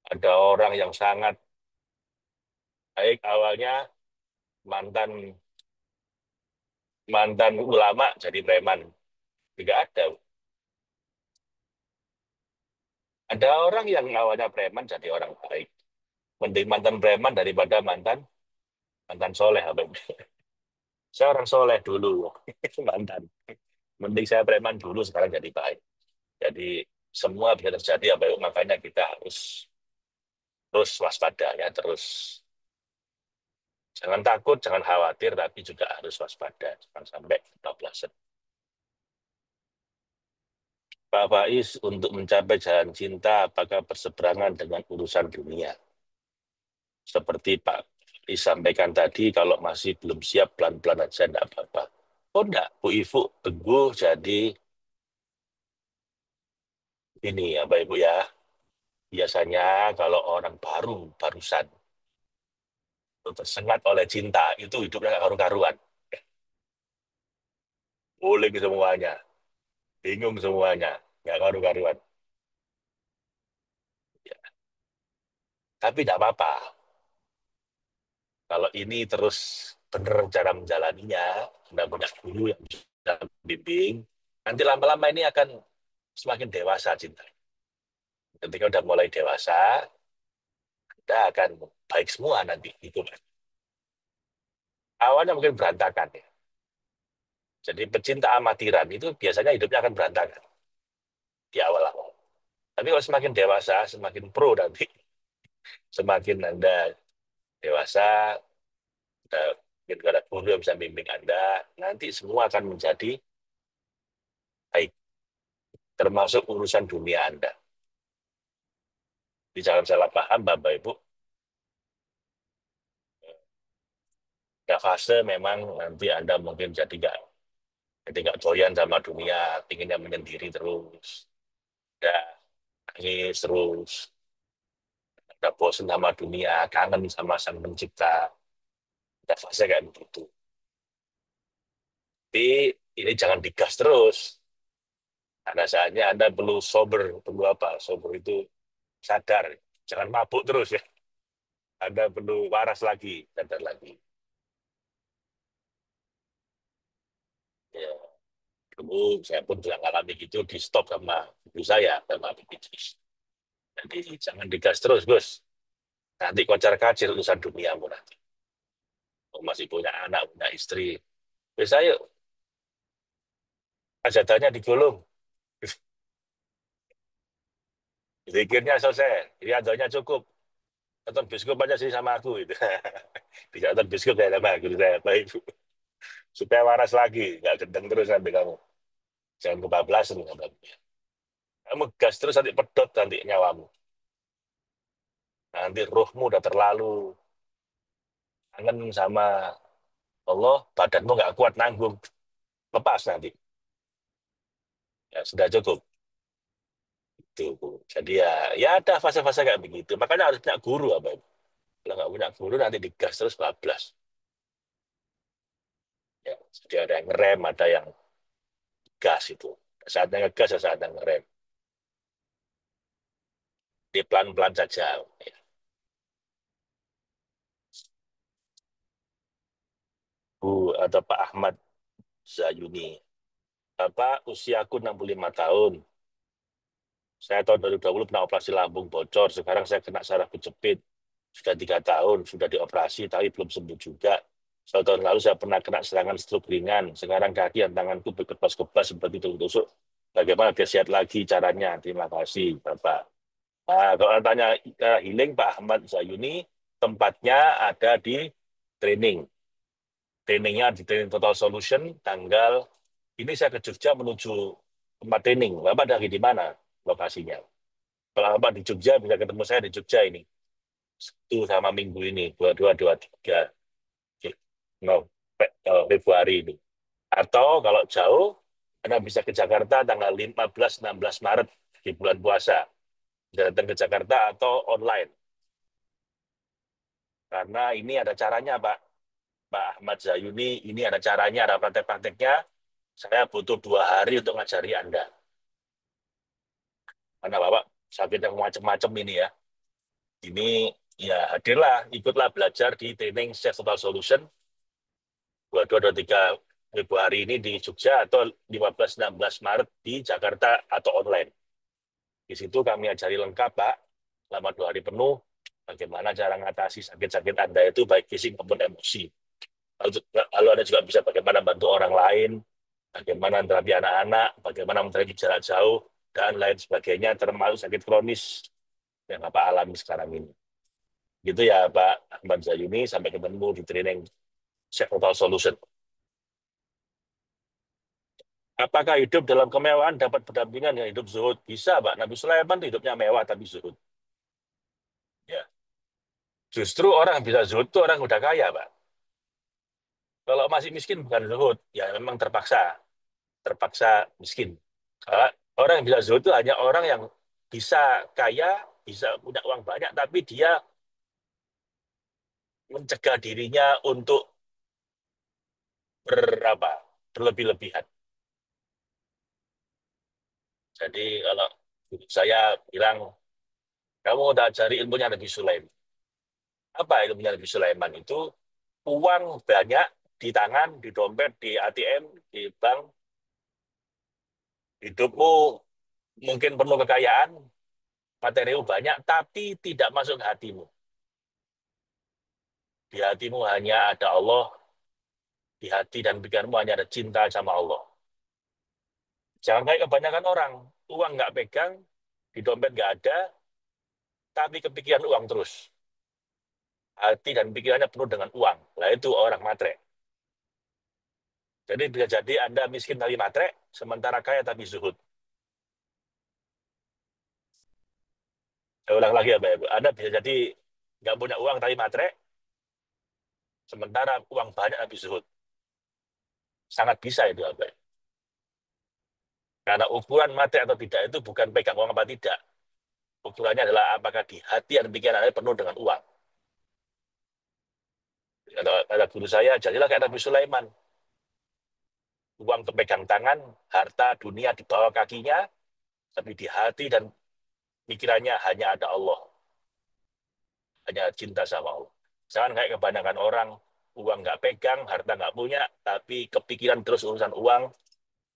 Ada orang yang sangat baik awalnya, mantan mantan ulama jadi preman. Tidak ada. Ada orang yang awalnya preman jadi orang baik. Mending mantan preman daripada mantan mantan soleh. Saya orang soleh dulu, mantan. Mending saya preman dulu, sekarang jadi baik. Jadi semua bisa terjadi, makanya kita harus terus waspada ya, terus jangan takut, jangan khawatir, tapi juga harus waspada, jangan sampai kebablasan. Pak Faiz, untuk mencapai jalan cinta, apakah berseberangan dengan urusan dunia? Seperti Pak disampaikan tadi, kalau masih belum siap, pelan-pelan aja, enggak apa-apa. Oh enggak, Bu Ibu teguh, jadi ini ya Bapak Ibu ya, biasanya kalau orang barusan tersengat oleh cinta, itu hidupnya nggak karu-karuan. Boleh semuanya, bingung semuanya, nggak karu-karuan. Ya. Tapi tidak apa-apa. Kalau ini terus benar cara menjalaninya, benar-benar guru yang bisa bimbing, nanti lama-lama ini akan semakin dewasa cinta. Ketika udah mulai dewasa, kita akan baik semua nanti. Itu kan. Awalnya mungkin berantakan ya. Jadi pecinta amatiran itu biasanya hidupnya akan berantakan di awal-awal. Tapi kalau semakin dewasa, semakin pro nanti. Semakin Anda dewasa, mungkin ada guru yang bisa bimbing Anda, nanti semua akan menjadi baik. Termasuk urusan dunia Anda. Di jangan salah paham, Bapak Ibu. Ada fase memang nanti Anda mungkin jadi nggak doyan sama dunia, pinginnya menyendiri terus, udah nangis terus, udah bosan sama dunia, kangen sama sang pencipta. Ada fase kayak begitu. Tapi ini jangan digas terus. Karena saatnya Anda perlu sober, perlu apa? Sober itu sadar, jangan mabuk terus ya. Anda perlu waras lagi, sadar lagi. Ya, dulu saya pun juga ngalami gitu, di stop sama ibu saya, sama bisnis. Jadi jangan digas terus, Gus. Nanti kocar kacir urusan duniamu nanti. Oh, masih punya anak, punya istri. Bisa yuk, ajadannya digulung. Zikirnya selesai, riadonya cukup. Nonton bioskop aja sih sama aku itu. Tidak nonton bioskop ya sama guru saya, Pak Ibu. Supaya waras lagi, nggak gendeng terus nanti kamu. Jangan kebablasan kamu. Kamu gas terus nanti pedot nanti nyawamu. Nanti ruhmu udah terlalu kangen sama Allah, badanmu nggak kuat nanggung, lepas nanti. Ya sudah cukup. Itu. Jadi ya, ya ada fase-fase kayak begitu. Makanya harus punya guru apa Ibu. Kalau nggak punya guru nanti digas terus bablas. Ya, jadi ada yang ngerem, ada yang gas itu. Saatnya ngegas, saatnya ngerem. Di pelan-pelan saja. Ya. Bu atau Pak Ahmad Zayuni. Bapak usiaku 65 tahun. Saya tahun 2020 pernah operasi lambung bocor. Sekarang saya kena saraf kejepit. Sudah 3 tahun, sudah dioperasi, tapi belum sembuh juga. 1 tahun lalu saya pernah kena serangan stroke ringan. Sekarang kaki dan tanganku berkebas-kebas seperti tusuk-tusuk. Bagaimana biar sehat lagi caranya? Terima kasih, Bapak. Nah, kalau tanya healing, Pak Ahmad Zayuni, tempatnya ada di training. Trainingnya di Training Total Solution, tanggal ini saya ke Jogja menuju tempat training. Bapak dari di mana lokasinya? Kalau Bapak di Jogja, bisa ketemu saya di Jogja ini. Sabtu sama Minggu ini, 22, 23 no, Februari ini. Atau kalau jauh, Anda bisa ke Jakarta tanggal 15-16 Maret di bulan puasa. Bisa datang ke Jakarta atau online. Karena ini ada caranya, Pak. Pak Ahmad Zayuni, ini ada caranya, ada praktek-prakteknya. Saya butuh 2 hari untuk ngajari Anda. Karena Bapak sakit yang macam-macam ini ya. Ini ya hadirlah, ikutlah belajar di training Chef Total Solution 22-23 Februari ini di Jogja atau 15-16 Maret di Jakarta atau online. Di situ kami ajari lengkap, Pak, selama 2 hari penuh, bagaimana cara mengatasi sakit-sakit Anda itu, baik fisik maupun emosi. Lalu Anda juga bisa bagaimana bantu orang lain, bagaimana terapi anak-anak, bagaimana menterapi jarak jauh, dan lain sebagainya, termasuk sakit kronis yang Bapak alami sekarang ini. Gitu ya, Pak Ahmad Zayuni, sampai ketemu di training Chef Total Solution. Apakah hidup dalam kemewahan dapat berdampingan dengan hidup zuhud? Bisa, Pak. Nabi Sulaiman hidupnya mewah tapi zuhud. Ya. Justru orang bisa zuhud itu orang udah kaya, Pak. Kalau masih miskin bukan zuhud, ya memang terpaksa, terpaksa miskin. Kalau orang yang bisa zuhud itu hanya orang yang bisa kaya, bisa punya uang banyak, tapi dia mencegah dirinya untuk berapa berlebih-lebihan. Jadi kalau saya bilang, kamu udah cari ilmunya Nabi Sulaiman. Apa ilmunya Nabi Sulaiman itu? Uang banyak di tangan, di dompet, di ATM, di bank, hidupmu mungkin penuh kekayaan, materimu banyak, tapi tidak masuk ke hatimu. Di hatimu hanya ada Allah, di hati dan pikiranmu hanya ada cinta sama Allah. Jangan kayak kebanyakan orang, uang nggak pegang, di dompet nggak ada, tapi kepikiran uang terus. Hati dan pikirannya penuh dengan uang. Nah itu orang matre. Jadi bisa jadi Anda miskin tapi matre, sementara kaya tapi zuhud. Saya ulang lagi ya, Pak. Anda bisa jadi nggak punya uang tapi matre, sementara uang banyak tapi zuhud. Sangat bisa itu, Pak. Karena ukuran matre atau tidak itu bukan pegang uang apa tidak. Ukurannya adalah apakah di hati dan pikiran Anda penuh dengan uang. Ada guru saya, jadilah kayak Nabi Sulaiman. Uang kepegang tangan, harta dunia di bawah kakinya, tapi di hati dan pikirannya hanya ada Allah. Hanya cinta sama Allah. Jangan kayak kebanyakan orang, uang nggak pegang, harta nggak punya, tapi kepikiran terus urusan uang,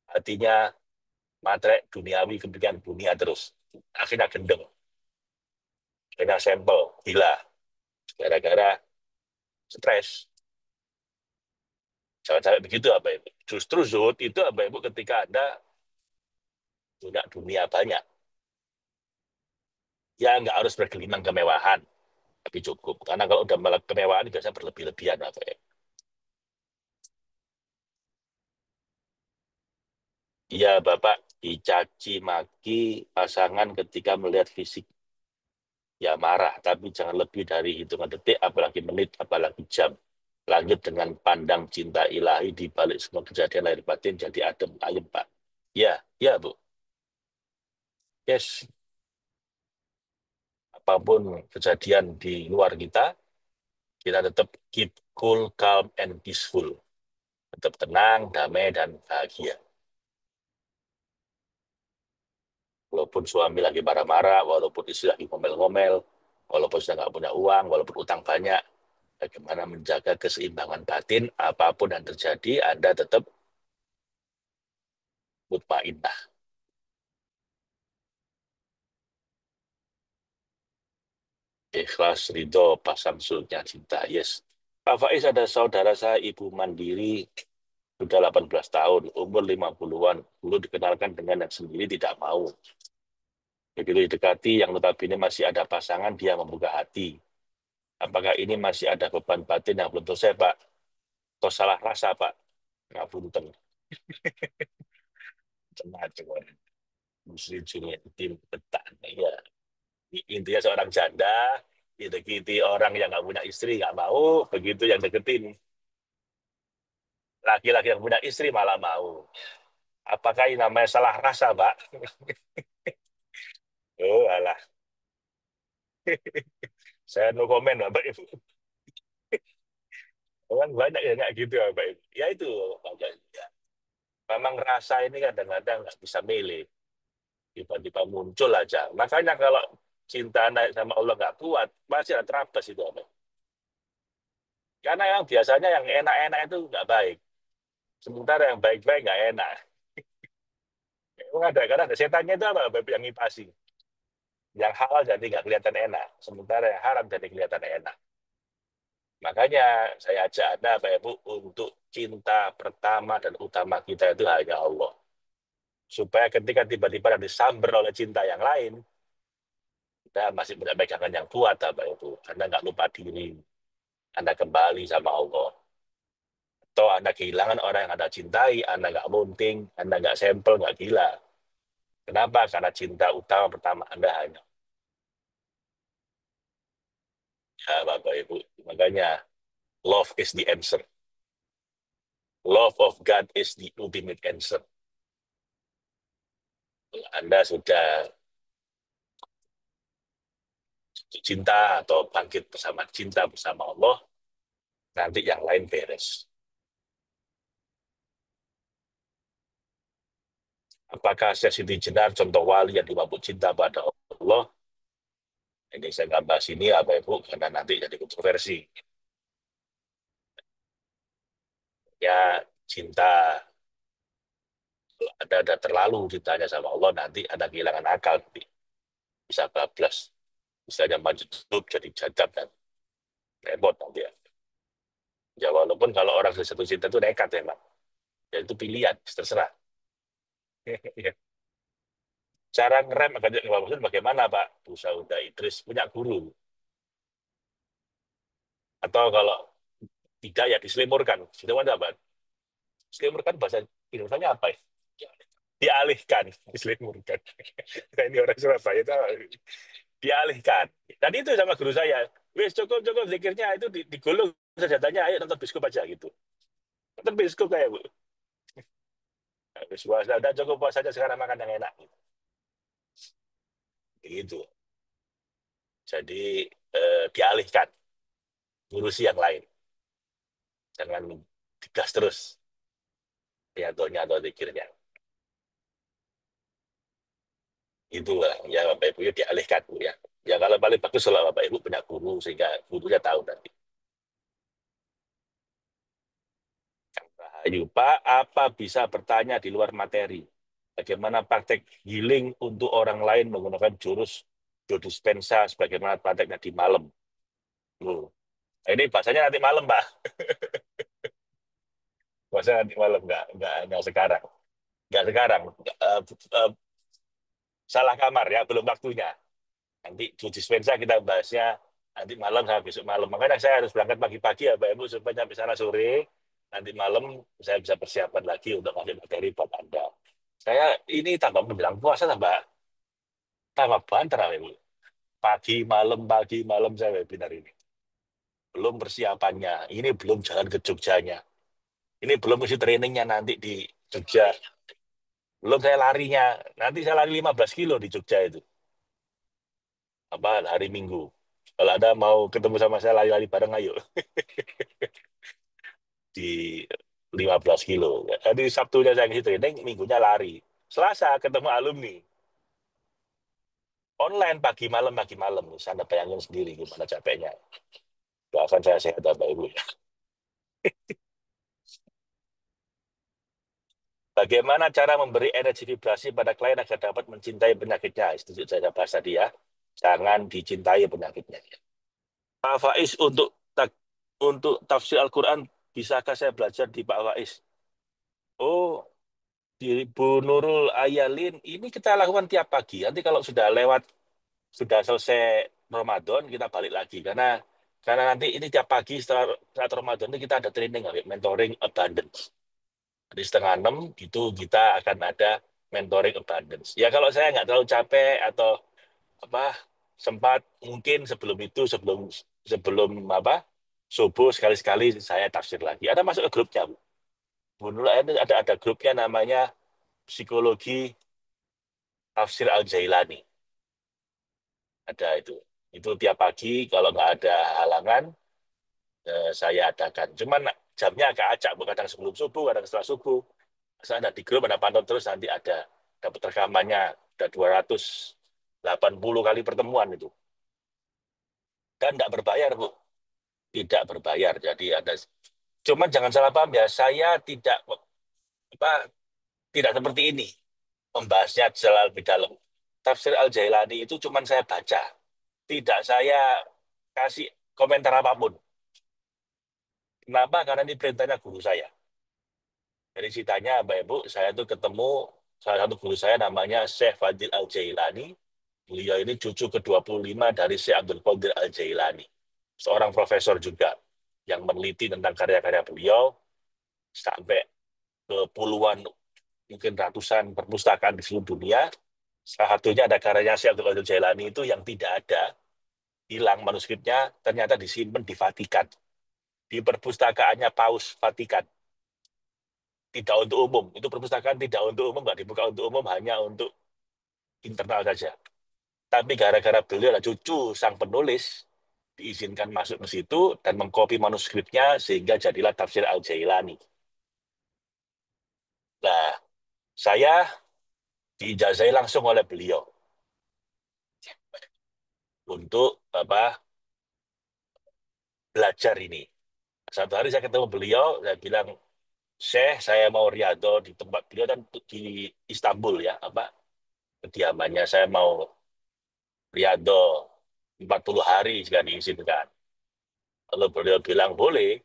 hatinya matre, duniawi, kepikiran dunia terus. Akhirnya gendeng, akhirnya sampel, gila, gara-gara stres. Jangan sampai begitu apa Ibu. Justru zuhud itu apa Ibu ketika Anda punya dunia banyak. Ya nggak harus bergelimang kemewahan, tapi cukup. Karena kalau udah malah kemewahan biasanya berlebih-lebihan apa ya. Iya Bapak dicaci maki pasangan ketika melihat fisik, ya marah, tapi jangan lebih dari hitungan detik, apalagi menit, apalagi jam. Lanjut dengan pandang cinta ilahi di balik semua kejadian lahir batin jadi adem ayem Pak. Ya, ya Bu. Yes, apapun kejadian di luar kita, kita tetap keep cool, calm, and peaceful. Tetap tenang, damai, dan bahagia. Walaupun suami lagi marah-marah, walaupun istri lagi ngomel-ngomel, walaupun sudah nggak punya uang, walaupun utang banyak, bagaimana menjaga keseimbangan batin, apapun yang terjadi, Anda tetap mutmainnah. Ikhlas, ridho, pasang surutnya cinta. Yes. Pak Faiz ada saudara saya, ibu mandiri, sudah 18 tahun, umur 50-an. Dulu dikenalkan dengan yang sendiri tidak mau. Begitu didekati, yang notabene masih ada pasangan, dia membuka hati. Apakah ini masih ada beban batin yang belum selesai, Pak? Atau salah rasa, Pak? Ngapunten. Cenah-cenah. Muslim Junior tim petan. Ya. Intinya seorang janda, didekati orang yang nggak punya istri, nggak mau. Begitu yang deketin. Laki-laki yang punya istri malah mau. Apakah ini namanya salah rasa, Pak? Oh, alah. Saya no komen, Bapak Ibu. Orang banyak yang nggak gitu, Bapak Ibu. Ya itu, makanya. Memang rasa ini kadang-kadang nggak bisa milih. Tiba-tiba muncul aja. Makanya kalau cinta naik sama Allah nggak kuat, pasti ada terabas itu. Bapak. Karena yang biasanya yang enak-enak itu nggak baik. Sementara yang baik-baik nggak enak. Emang ada, karena ada setannya itu apa? Bapak, yang ngipasi. Yang halal jadi nggak kelihatan enak. Sementara yang haram jadi kelihatan enak. Makanya saya ajak Anda, Bapak Ibu, untuk cinta pertama dan utama kita itu hanya Allah. Supaya ketika tiba-tiba disamber oleh cinta yang lain, kita masih punya pegangan yang kuat, Bapak Ibu. Anda nggak lupa diri, Anda kembali sama Allah. Atau Anda kehilangan orang yang Anda cintai, Anda nggak munting, Anda nggak sampel, nggak gila. Kenapa? Karena cinta utama pertama Anda hanya ya, Bapak Ibu. Makanya, love is the answer. Love of God is the ultimate answer. Anda sudah cinta atau bangkit bersama cinta bersama Allah, nanti yang lain beres. Apakah Syekh Siti Jenar contoh wali yang dimabuk cinta pada Allah? Ini saya nggak bahas ini apa Ibu, karena nanti jadi kontroversi. Ya cinta, ada terlalu cintanya sama Allah, nanti ada kehilangan akal, nanti bisa bablas. Misalnya maju hidup jadi jadab dan repot nanti ya. Ya walaupun kalau orang satu cinta itu nekat emang. Ya itu pilihan, terserah. Cara ngerem agar tidak kebablasan bagaimana Pak? Bu Sauda Idris punya guru. Atau kalau tidak ya diselimurkan. Sudah ada Pak? Diselimurkan bahasa Indonesia apa ya? Dialihkan, diselimurkan. Ini orang Surabaya itu dialihkan. Dan itu sama guru saya. Wes cukup zikirnya itu digulung senjatanya, ayo nonton biskop aja gitu. Nonton biskop kayak Bu. Wes puasa, udah cukup puasa aja sekarang makan yang enak. Gitu. Jadi dialihkan, ngurusi yang lain. Jangan digas terus piatonya atau zikirnya. Itulah ya Bapak Ibu ya dialihkan Bu ya. Ya kalau paling bagus kalau Bapak Ibu punya guru sehingga gurunya tahu nanti. Rahayu, Pak, apa bisa bertanya di luar materi? Bagaimana praktek healing untuk orang lain menggunakan jurus jodispensa sebagaimana prakteknya di malam? Loh, ini bahasanya nanti malam, Pak. Bahasanya nanti malam, nggak sekarang. Nggak sekarang. Eh, eh, Salah kamar ya, belum waktunya. Nanti jodispensa kita bahasnya nanti malam sama besok malam. Makanya saya harus berangkat pagi-pagi ya, Pak Ibu, supaya sampai sana sore. Nanti malam saya bisa persiapan lagi untuk ngasih materi buat Anda. Saya ini tambah menjelang puasa tambah banter, Pak Ibu. Pagi malam saya webinar ini. Belum persiapannya, ini belum jalan ke Jogjanya. Ini belum isi trainingnya nanti di Jogja. Belum saya larinya. Nanti saya lari 15 kilo di Jogja itu. Apa hari Minggu. Kalau ada mau ketemu sama saya lari-lari bareng ayo di 15 kilo. Jadi Sabtunya saya isi training, Minggunya lari. Selasa ketemu alumni. Online pagi malam. Anda bayangin sendiri gimana capeknya. Doakan saya sehat Bapak Ibu. Bagaimana cara memberi energi vibrasi pada klien agar dapat mencintai penyakitnya? Itu saya bahas tadi ya. Jangan dicintai penyakitnya. Pak Faiz, untuk tafsir Al-Quran, bisakah saya belajar di Pak Faiz? Oh, di Bu Nurul Ayalin, ini kita lakukan tiap pagi. Nanti kalau sudah lewat, sudah selesai Ramadan, kita balik lagi. Karena nanti ini tiap pagi setelah saat Ramadan ini kita ada training, mentoring abundance. Di setengah enam itu kita akan ada mentoring abundance. Ya kalau saya nggak terlalu capek atau apa sempat mungkin sebelum itu sebelum sebelum apa subuh sekali-sekali saya tafsir lagi. Ada masuk ke grupnya, Bu. Bu Nurul ada grupnya namanya psikologi tafsir Al-Jailani. Ada itu. Itu tiap pagi kalau nggak ada halangan saya adakan. Cuman jamnya agak acak, Bu. Kadang sebelum subuh, kadang setelah subuh. Saya ada di grup, ada pantau terus, nanti ada dapat rekamannya, ada 280 kali pertemuan itu. Dan tidak berbayar, Bu. Tidak berbayar. Jadi ada, cuman jangan salah paham ya, saya apa, tidak seperti ini. Membahasnya secara lebih dalam. Tafsir Al-Jailani itu cuman saya baca. Tidak saya kasih komentar apapun. Kenapa? Karena ini perintahnya guru saya. Jadi ceritanya, Mbak Ibu, saya tuh ketemu salah satu guru saya namanya Syekh Fadil Al-Jailani. Beliau ini cucu ke-25 dari Syekh Abdul Qadir Al-Jailani. Seorang profesor juga yang meneliti tentang karya-karya beliau sampai ke puluhan, mungkin ratusan perpustakaan di seluruh dunia. Salah satunya ada karyanya Syekh Abdul Qadir Jailani itu yang tidak ada, hilang manuskripnya, ternyata disimpan di Vatikan. Di perpustakaannya Paus Vatikan. Tidak untuk umum. Itu perpustakaan tidak untuk umum, nggak dibuka untuk umum, hanya untuk internal saja. Tapi gara-gara beliau adalah cucu sang penulis, diizinkan masuk ke situ dan mengcopy manuskripnya sehingga jadilah tafsir Al-Jailani. Nah, saya diijazai langsung oleh beliau untuk belajar ini. Satu hari saya ketemu beliau, saya bilang, Syekh, saya mau riado di tempat beliau dan di Istanbul ya, kediamannya. Saya mau riado 40 hari jika diizinkan. Lalu beliau bilang, boleh,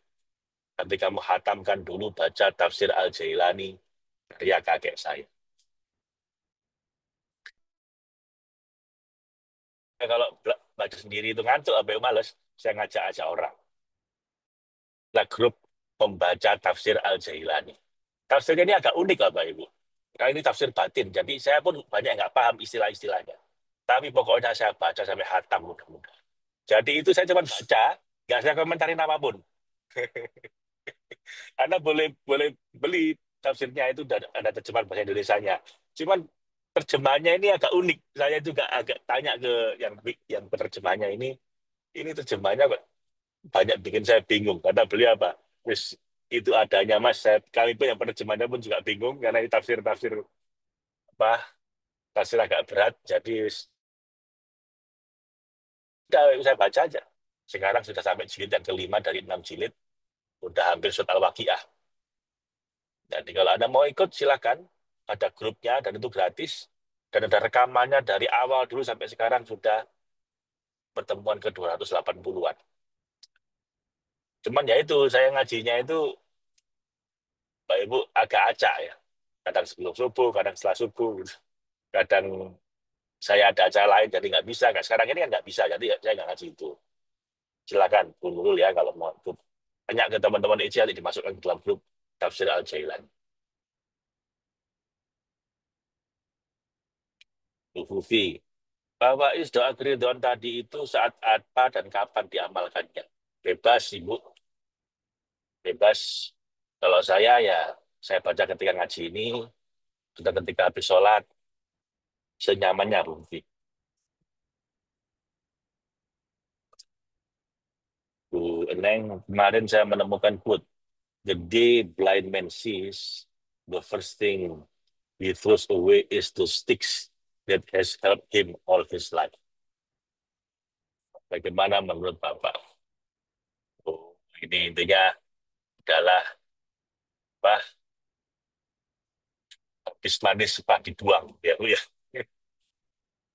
tapi kamu hatamkan dulu baca tafsir Al-Jailani karya kakek saya. Kalau baca sendiri itu ngantuk, sampai males, saya ngajak-ajak orang. Nah, grup pembaca tafsir Al-Jailani. Tafsirnya ini agak unik, Bapak Ibu. Karena ini tafsir batin, jadi saya pun banyak nggak paham istilah-istilahnya. Tapi pokoknya saya baca sampai hatam mudah-mudahan. Jadi itu saya cuma baca, nggak saya komentarin apapun. Anda boleh boleh beli tafsirnya itu dan ada terjemahan bahasa Indonesianya. Cuman terjemahannya ini agak unik. Saya juga agak tanya ke yang penerjemahnya ini terjemahannya banyak bikin saya bingung. Kata beliau apa? Wis, itu adanya Mas. Kami pun yang penerjemahnya pun juga bingung karena ini tafsir-tafsir apa tafsir agak berat. Jadi udah saya baca aja. Sekarang sudah sampai jilid yang kelima dari 6 jilid. Udah hampir surat Al-Waqiah. Jadi kalau Anda mau ikut silakan. Ada grupnya dan itu gratis. Dan ada rekamannya dari awal dulu sampai sekarang sudah pertemuan ke 280-an. Cuman ya itu, saya ngajinya itu, Pak Ibu, agak acak ya. Kadang sebelum subuh, kadang setelah subuh. Gitu. Kadang saya ada acara lain, jadi nggak bisa. Nggak, sekarang ini kan nggak bisa, jadi saya nggak ngaji itu. Silakan, dulu ya kalau mau ikut. Tanya ke teman-teman IC nanti dimasukkan ke dalam grup Tafsir Al-Jailan. Bu Fufi, bahwa doa keridhaan tadi itu saat apa dan kapan diamalkannya? Bebas, Ibu. Bebas. Kalau saya ya, saya baca ketika ngaji ini, sudah ketika habis sholat, senyamannya Bu Fufi. Bu Eneng, kemarin saya menemukan quote, the day blind man sees, the first thing he throws away is the sticks that has helped him all his life. Bagaimana menurut Bapak? Oh, ini intinya adalah apa? Habis manis pak dibuang, ya Bu ya.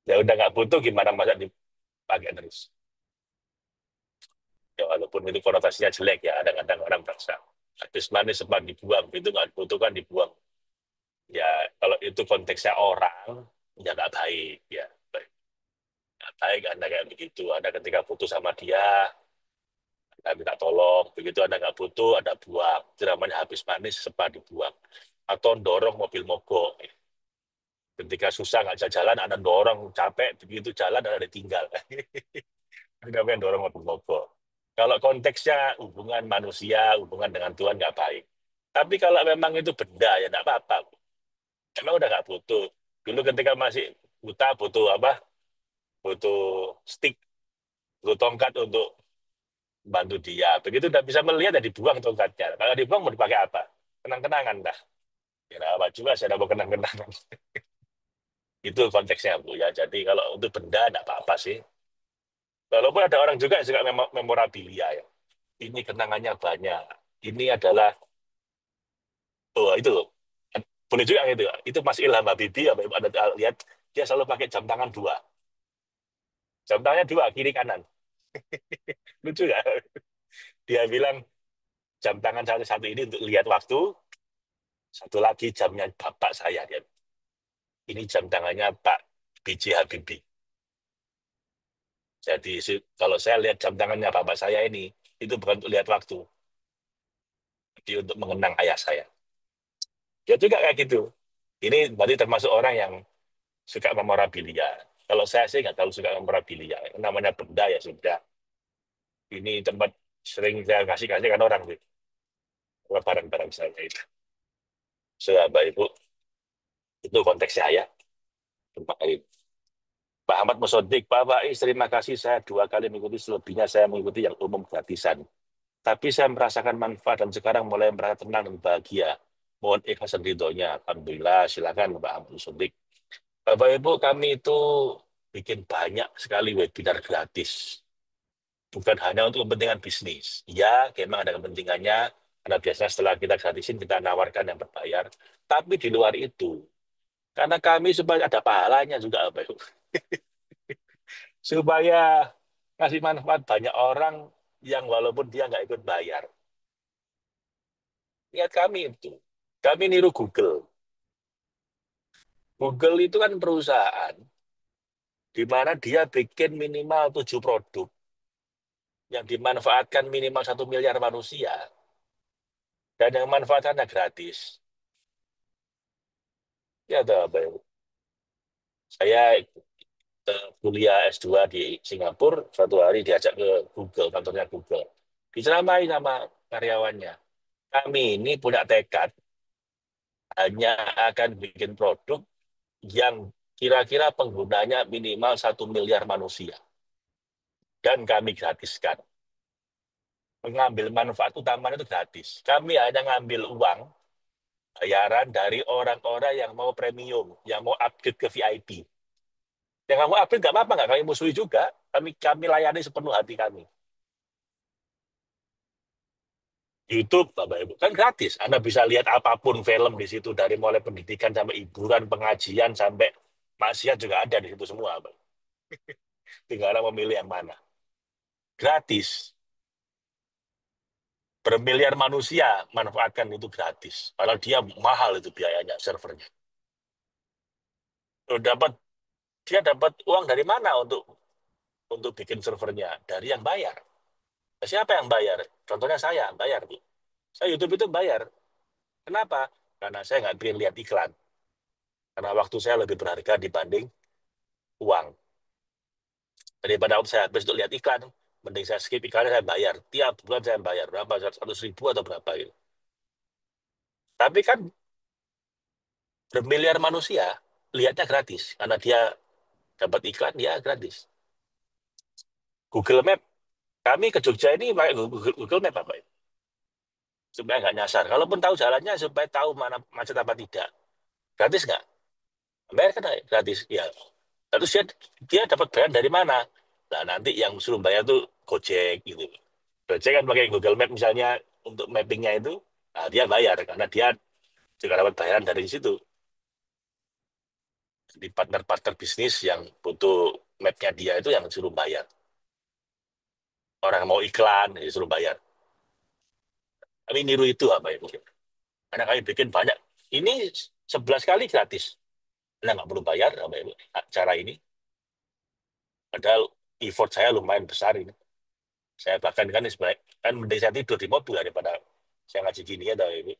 Ya udah nggak butuh gimana masa dipakai terus. Ya walaupun itu konotasinya jelek ya, kadang-kadang orang bangsa. Habis manis sempat dibuang, itu nggak butuh kan dibuang. Ya kalau itu konteksnya orang, ya nggak baik ya. Nggak baik Anda kayak begitu. Anda ketika putus sama dia, Anda minta tolong. Begitu Anda nggak butuh, Anda buang. Itu namanya habis manis sempat dibuang. Atau dorong mobil mogok. Ketika susah nggak bisa jalan, Anda dorong capek, begitu jalan Anda ditinggal. Itu namanya dorong mobil mogok. Kalau konteksnya hubungan manusia, hubungan dengan Tuhan nggak baik. Tapi kalau memang itu benda ya nggak apa-apa. Emang udah nggak butuh. Dulu ketika masih buta butuh apa? Butuh stick, butuh tongkat untuk bantu dia. Begitu udah bisa melihat ya dibuang tongkatnya. Kalau dibuang mau dipakai apa? Kenang-kenangan dah. Ya nggak apa juga saya mau kenang-kenangan. Itu konteksnya Bu ya. Jadi kalau untuk benda nggak apa-apa sih. Walaupun ada orang juga yang suka memorabilia ya. Ini kenangannya banyak. Ini adalah, oh itu boleh juga gitu. Itu Mas Ilham Habibie, apa Ibu ada lihat dia selalu pakai jam tangan dua. Jam tangannya dua, kiri kanan. Lucu ya. Dia bilang jam tangan satu ini untuk lihat waktu, satu lagi jamnya bapak saya. Dia, ini jam tangannya Pak B.J. Habibie. Jadi kalau saya lihat jam tangannya bapak saya ini, itu bukan untuk lihat waktu, tapi untuk mengenang ayah saya. Dia juga kayak gitu. Ini berarti termasuk orang yang suka memorabilia. Kalau saya sih nggak terlalu suka memorabilia. Namanya benda ya sudah. Ini tempat sering saya kasih-kasih kan orang gitu. Barang-barang saya itu. So, Bapak Ibu, itu konteks saya. Terima kasih. Pak Ahmad Musodik, Pak Faiz, terima kasih saya 2 kali mengikuti, selebihnya saya mengikuti yang umum gratisan. Tapi saya merasakan manfaat dan sekarang mulai merasa tenang dan bahagia. Mohon ikhlas dan ridhonya. Alhamdulillah, silakan Pak Ahmad Musodik. Bapak Ibu, kami itu bikin banyak sekali webinar gratis. Bukan hanya untuk kepentingan bisnis. Ya, memang ada kepentingannya, karena biasanya setelah kita gratisin, kita nawarkan yang berbayar. Tapi di luar itu, karena kami supaya ada pahalanya juga, Bapak Ibu. Supaya ngasih manfaat banyak orang yang walaupun dia nggak ikut bayar. Lihat kami itu. Kami niru Google. Google itu kan perusahaan di mana dia bikin minimal 7 produk yang dimanfaatkan minimal 1 miliar manusia dan yang manfaatannya gratis. Ya, Bapak Ibu. Saya kuliah S2 di Singapura, suatu hari diajak ke Google, kantornya Google. Diceramai sama karyawannya. Kami ini punya tekad hanya akan bikin produk yang kira-kira penggunanya minimal 1 miliar manusia. Dan kami gratiskan. mengambil manfaat utamanya itu gratis. Kami hanya ngambil uang bayaran dari orang-orang yang mau premium, yang mau upgrade ke VIP. Yang nggak mau upgrade nggak apa-apa, nggak kami musuhi juga. Kami layani sepenuh hati kami. YouTube, Bapak Ibu, kan gratis. Anda bisa lihat apapun film di situ, dari mulai pendidikan sampai hiburan, pengajian, sampai maksiat juga ada di situ semua, Pak. Tinggal Anda memilih yang mana. Gratis. Bermiliar manusia manfaatkan itu gratis. Padahal dia mahal itu biayanya, servernya. Loh, dia dapat uang dari mana untuk bikin servernya? Dari yang bayar. Siapa yang bayar? Contohnya saya, bayar. Saya YouTube itu bayar. Kenapa? Karena saya nggak pengen lihat iklan. Karena waktu saya lebih berharga dibanding uang. Daripada waktu saya habis untuk lihat iklan, mending saya skip iklannya, saya bayar. Tiap bulan saya bayar. Berapa? 100.000 atau berapa gitu. Tapi kan bermiliar manusia, lihatnya gratis. Karena dia dapat iklan, ya gratis. Google Map, kami ke Jogja ini pakai Google Map apa? Supaya nggak nyasar. Kalaupun tahu jalannya, supaya tahu mana macet apa tidak. Gratis nggak? Bayar kan gratis. Ya. Terus dia dapat bayaran dari mana? Nah, nanti yang suruh bayar tuh Gojek gitu. Gojek kan pakai Google Map misalnya untuk mappingnya itu, nah dia bayar karena dia juga dapat bayaran dari situ. Di partner-partner bisnis yang butuh mapnya dia itu yang suruh bayar. Orang mau iklan, ya suruh bayar. Tapi niru itu apa ya mungkin. Karena kami bikin banyak. Ini 11 kali gratis. Anda nggak perlu bayar apa ya, cara ini. Padahal effort saya lumayan besar ini. Saya bahkan kan sebenarnya kan mending saya tidur di mobil daripada saya ngaji gini ya, Ibu.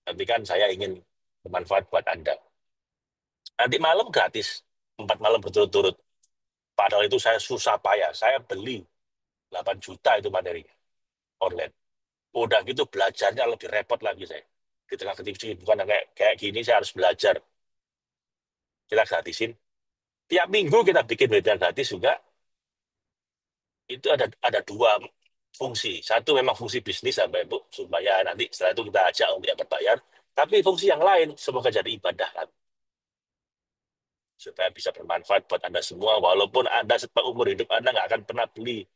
Tapi kan saya ingin bermanfaat buat Anda. Nanti malam gratis, 4 malam berturut-turut. Padahal itu saya susah payah. Saya beli 8 juta itu materinya online. Udah gitu belajarnya lebih repot lagi saya. Di tengah kesibukan kayak kayak gini saya harus belajar. Kita gratisin. Tiap minggu kita bikin webinar gratis juga. Itu ada dua fungsi. Satu memang fungsi bisnis Bapak Ibu, supaya nanti setelah itu kita ajak untuk yang berbayar. Tapi fungsi yang lain semoga jadi ibadah kan, supaya bisa bermanfaat buat Anda semua. Walaupun Anda umur hidup Anda nggak akan pernah beli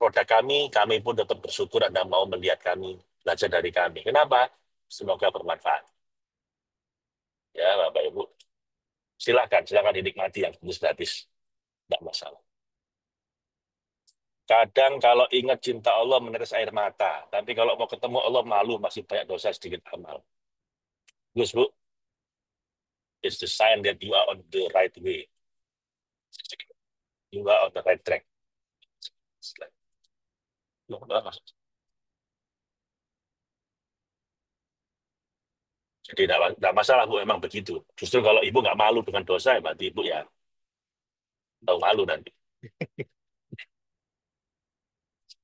produk kami pun tetap bersyukur Anda mau melihat kami, belajar dari kami. Kenapa? Semoga bermanfaat. Ya Bapak Ibu, silakan dinikmati yang gratis, tidak masalah. Kadang kalau ingat cinta Allah menetes air mata, tapi kalau mau ketemu Allah malu, masih banyak dosa sedikit amal. Gus Bu, it's the sign that you are on the right way. You are on the right track. Jadi tidak masalah Bu, emang begitu. Justru kalau Ibu nggak malu dengan dosa, ya berarti Ibu ya tahu malu nanti.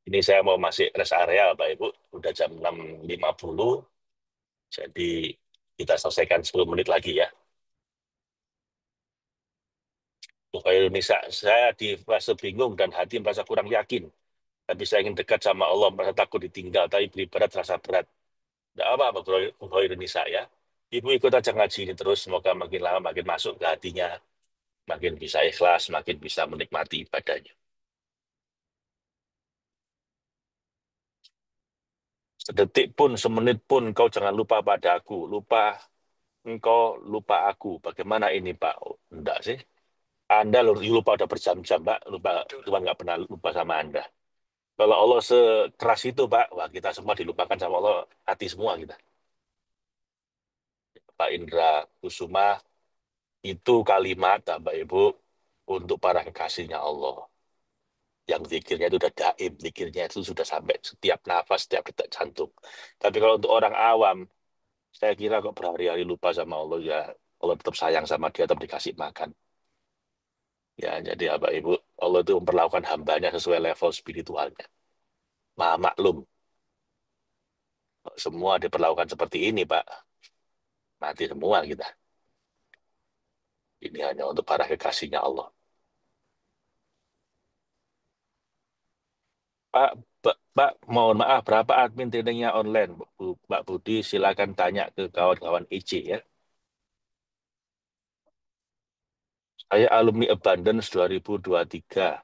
Ini saya mau masuk rest area Pak Ibu, udah jam 6.50, jadi kita selesaikan 10 menit lagi ya. Supaya Indonesia, saya di fase bingung dan hati merasa kurang yakin. Tapi saya ingin dekat sama Allah, merasa takut ditinggal, tapi beribadat terasa berat. Tidak apa-apa, Bro Indonesia ya. Ibu ikut aja ngaji ini terus, semoga makin lama makin masuk ke hatinya, makin bisa ikhlas, makin bisa menikmati ibadahnya. Sedetik pun, semenit pun, kau jangan lupa pada aku. Engkau lupa aku. Bagaimana ini, Pak? Oh, enggak sih. Anda lupa udah berjam-jam, Pak. Tuhan nggak pernah lupa sama Anda. Kalau Allah sekeras itu, Pak, wah kita semua dilupakan sama Allah, hati semua kita. Pak Indra Kusuma, itu kalimat, Bapak Ibu, untuk para kekasihnya Allah. Yang zikirnya itu udah daim, zikirnya itu sudah sampai setiap nafas, setiap detak jantung. Tapi kalau untuk orang awam, saya kira kok berhari-hari lupa sama Allah, ya Allah tetap sayang sama dia, tetap dikasih makan. Ya, jadi Bapak Ibu, Allah itu memperlakukan hambanya sesuai level spiritualnya. Maha maklum, semua diperlakukan seperti ini, Pak. Mati semua kita. Ini hanya untuk para kekasihnya Allah. Pak Pak, mohon maaf, berapa admin trainingnya online, Mbak Budi? Silakan tanya ke kawan-kawan IC ya. Saya alumni Abundance 2023,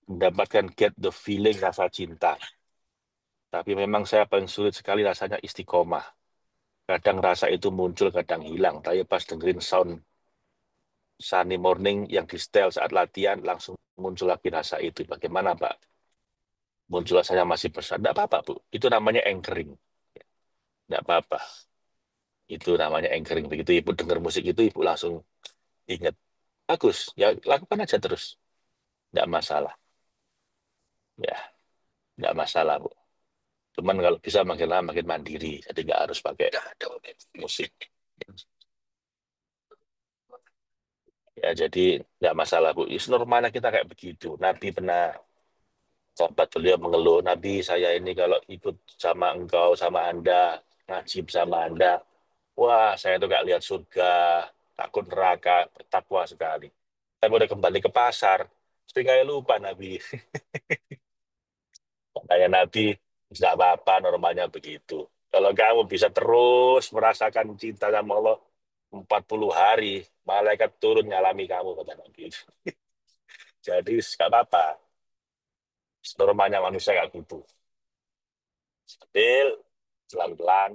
mendapatkan Get the Feeling rasa cinta. Tapi memang saya paling sulit sekali rasanya istiqomah. Kadang rasa itu muncul, kadang hilang. Tapi pas dengerin sound Sunny Morning yang di setel saat latihan, langsung muncul lagi rasa itu. Bagaimana, Pak? Muncul rasanya masih besar. Tidak apa-apa, Bu. Itu namanya anchoring. Tidak apa-apa. Itu namanya anchoring. Begitu Ibu dengar musik itu, Ibu langsung ingat. Bagus. Ya, lakukan aja terus. Tidak masalah. Ya, tidak masalah, Bu. Cuman kalau bisa makin lama makin mandiri. Jadi nggak harus pakai musik. Ya, jadi nggak masalah, Bu. Normalnya kita kayak begitu. Nabi pernah, sahabat beliau mengeluh, Nabi saya ini kalau ikut sama engkau, sama Anda, ngaji sama Anda, wah saya tuh gak lihat surga, takut neraka, bertakwa sekali. Saya udah kembali ke pasar, sering kayak lupa Nabi. Kayak Nabi, nggak apa-apa, normalnya begitu. Kalau kamu bisa terus merasakan cinta sama Allah 40 hari, malaikat turun nyalami kamu, kata Nabi. Jadi nggak apa-apa, normalnya manusia kayak gitu. Stabil, pelan-pelan,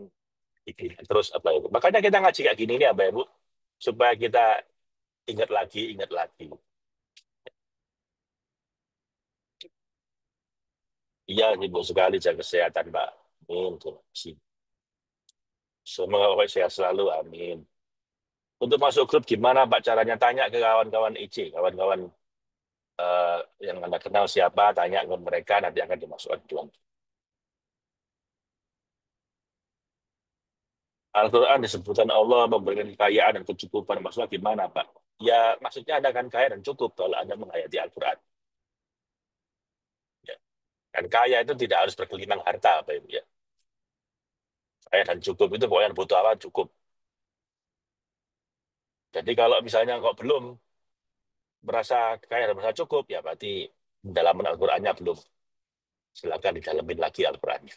terus apa itu. Makanya kita ngaji kayak gini nih, apa ya, Bu? Supaya kita ingat lagi, ingat lagi. Iya, sibuk sekali jaga kesehatan, Pak. Amin. Terima kasih. Semoga Bapak sehat selalu, amin. Untuk masuk grup gimana, Pak? Caranya tanya ke kawan-kawan IC, kawan-kawan eh, yang Anda kenal siapa, tanya ke mereka, nanti akan dimasukkan ke dalam. Al-Quran disebutkan Allah memberikan kekayaan dan kecukupan. Maksudnya gimana, Pak? Ya, maksudnya Anda akan kaya dan cukup kalau Anda menghayati Al-Quran. Ya. Dan kaya itu tidak harus berkelimang harta, Pak Ibu. Ya. Kaya dan cukup itu pokoknya butuh apa, cukup. Jadi kalau misalnya kok belum merasa kaya dan merasa cukup, ya berarti dalam Al-Qurannya belum. Silakan didalemin lagi Al-Qurannya.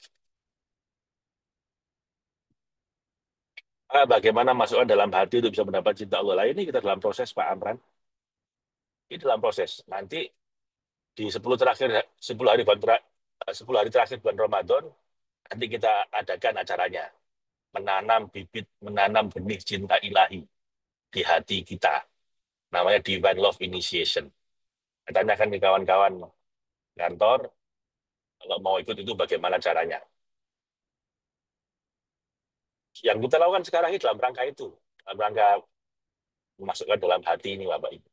Bagaimana masukkan dalam hati untuk bisa mendapat cinta Allah? Lah ini kita dalam proses, Pak Amran. Ini dalam proses. Nanti di 10 terakhir, 10 hari 10 hari terakhir bulan Ramadan, nanti kita adakan acaranya. Menanam bibit, menanam benih cinta ilahi di hati kita. Namanya Divine Love Initiation. Tanyakan ke kawan-kawan kantor, kalau mau ikut itu bagaimana caranya. Yang kita lakukan sekarang ini dalam rangka itu. Dalam rangka memasukkan dalam hati ini, Bapak Ibu.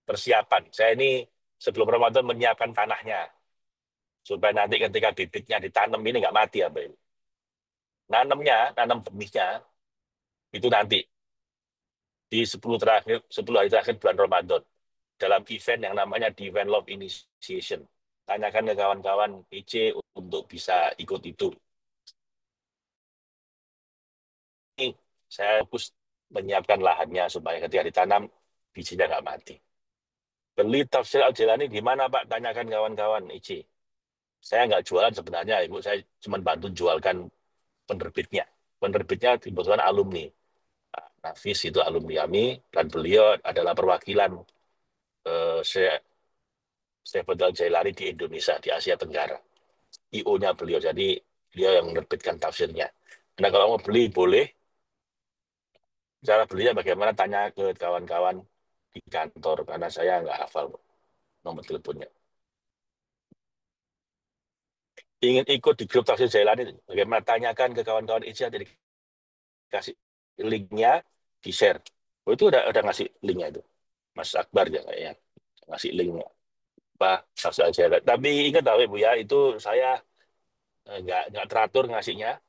Persiapan. Saya ini sebelum Ramadan menyiapkan tanahnya. Supaya nanti ketika bibitnya ditanam ini nggak mati, Bapak Ibu. Nanam benihnya, itu nanti di 10 hari terakhir bulan Ramadan. Dalam event yang namanya Divine Love Initiation. Tanyakan ke kawan-kawan IC untuk bisa ikut itu. Ini saya fokus menyiapkan lahannya supaya ketika ditanam, bijinya nggak mati. Beli tafsir Al-Jalani di mana, Pak? Tanyakan kawan-kawan IC. Saya nggak jualan sebenarnya, Ibu. Saya cuma bantu jualkan penerbitnya. Penerbitnya kebetulan alumni. Nah, Nafis itu alumni kami, dan beliau adalah perwakilan Syekh Al-Jailani di Indonesia, di Asia Tenggara. IO-nya beliau, jadi beliau yang menerbitkan tafsirnya. Nah, kalau mau beli, boleh. Cara belinya bagaimana, tanya ke kawan-kawan di kantor, karena saya nggak hafal nomor teleponnya. Ingin ikut di grup tafsir Jailani, bagaimana, tanyakan ke kawan-kawan IC, nanti dikasih linknya, di-share. Oh, itu udah ngasih linknya itu. Mas Akbar ya kayaknya, ngasih linknya. Apa, tafsir Jailani. Tapi ingat tahu Ibu ya, itu saya nggak teratur ngasihnya.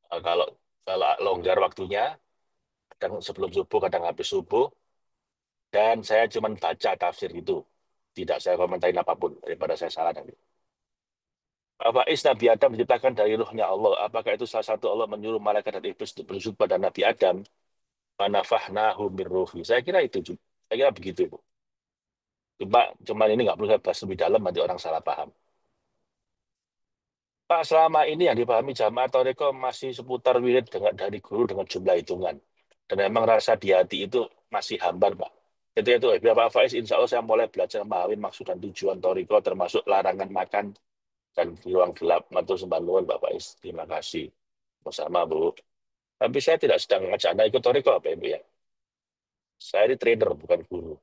Kalau kalau longgar waktunya, kadang sebelum subuh, kadang habis subuh, dan saya cuma baca tafsir itu. Tidak saya komentarin apapun daripada saya salah nanti. Apa Nabi Adam diciptakan dari ruhnya Allah? Apakah itu salah satu Allah menyuruh malaikat dan iblis untuk bersujud pada Nabi Adam? Manafahnahu min ruhi. Saya kira itu. Saya kira begitu, Bu. Cuma ini nggak perlu saya bahas lebih dalam, nanti orang salah paham. Pak, selama ini yang dipahami jamaah Toriko masih seputar wirid dengan dari guru dengan jumlah hitungan. Dan memang rasa di hati itu masih hambar, Pak. Itu, Pak Faiz, insya Allah saya mulai belajar memahami maksud dan tujuan Toriko, termasuk larangan makan dan di ruang gelap. Matur sembah nuwun, Pak Faiz. Terima kasih. Bersama, Bu. Tapi saya tidak sedang ngajak Anda ikut Toriko, apa Ibu ya? Saya ini trainer, bukan guru.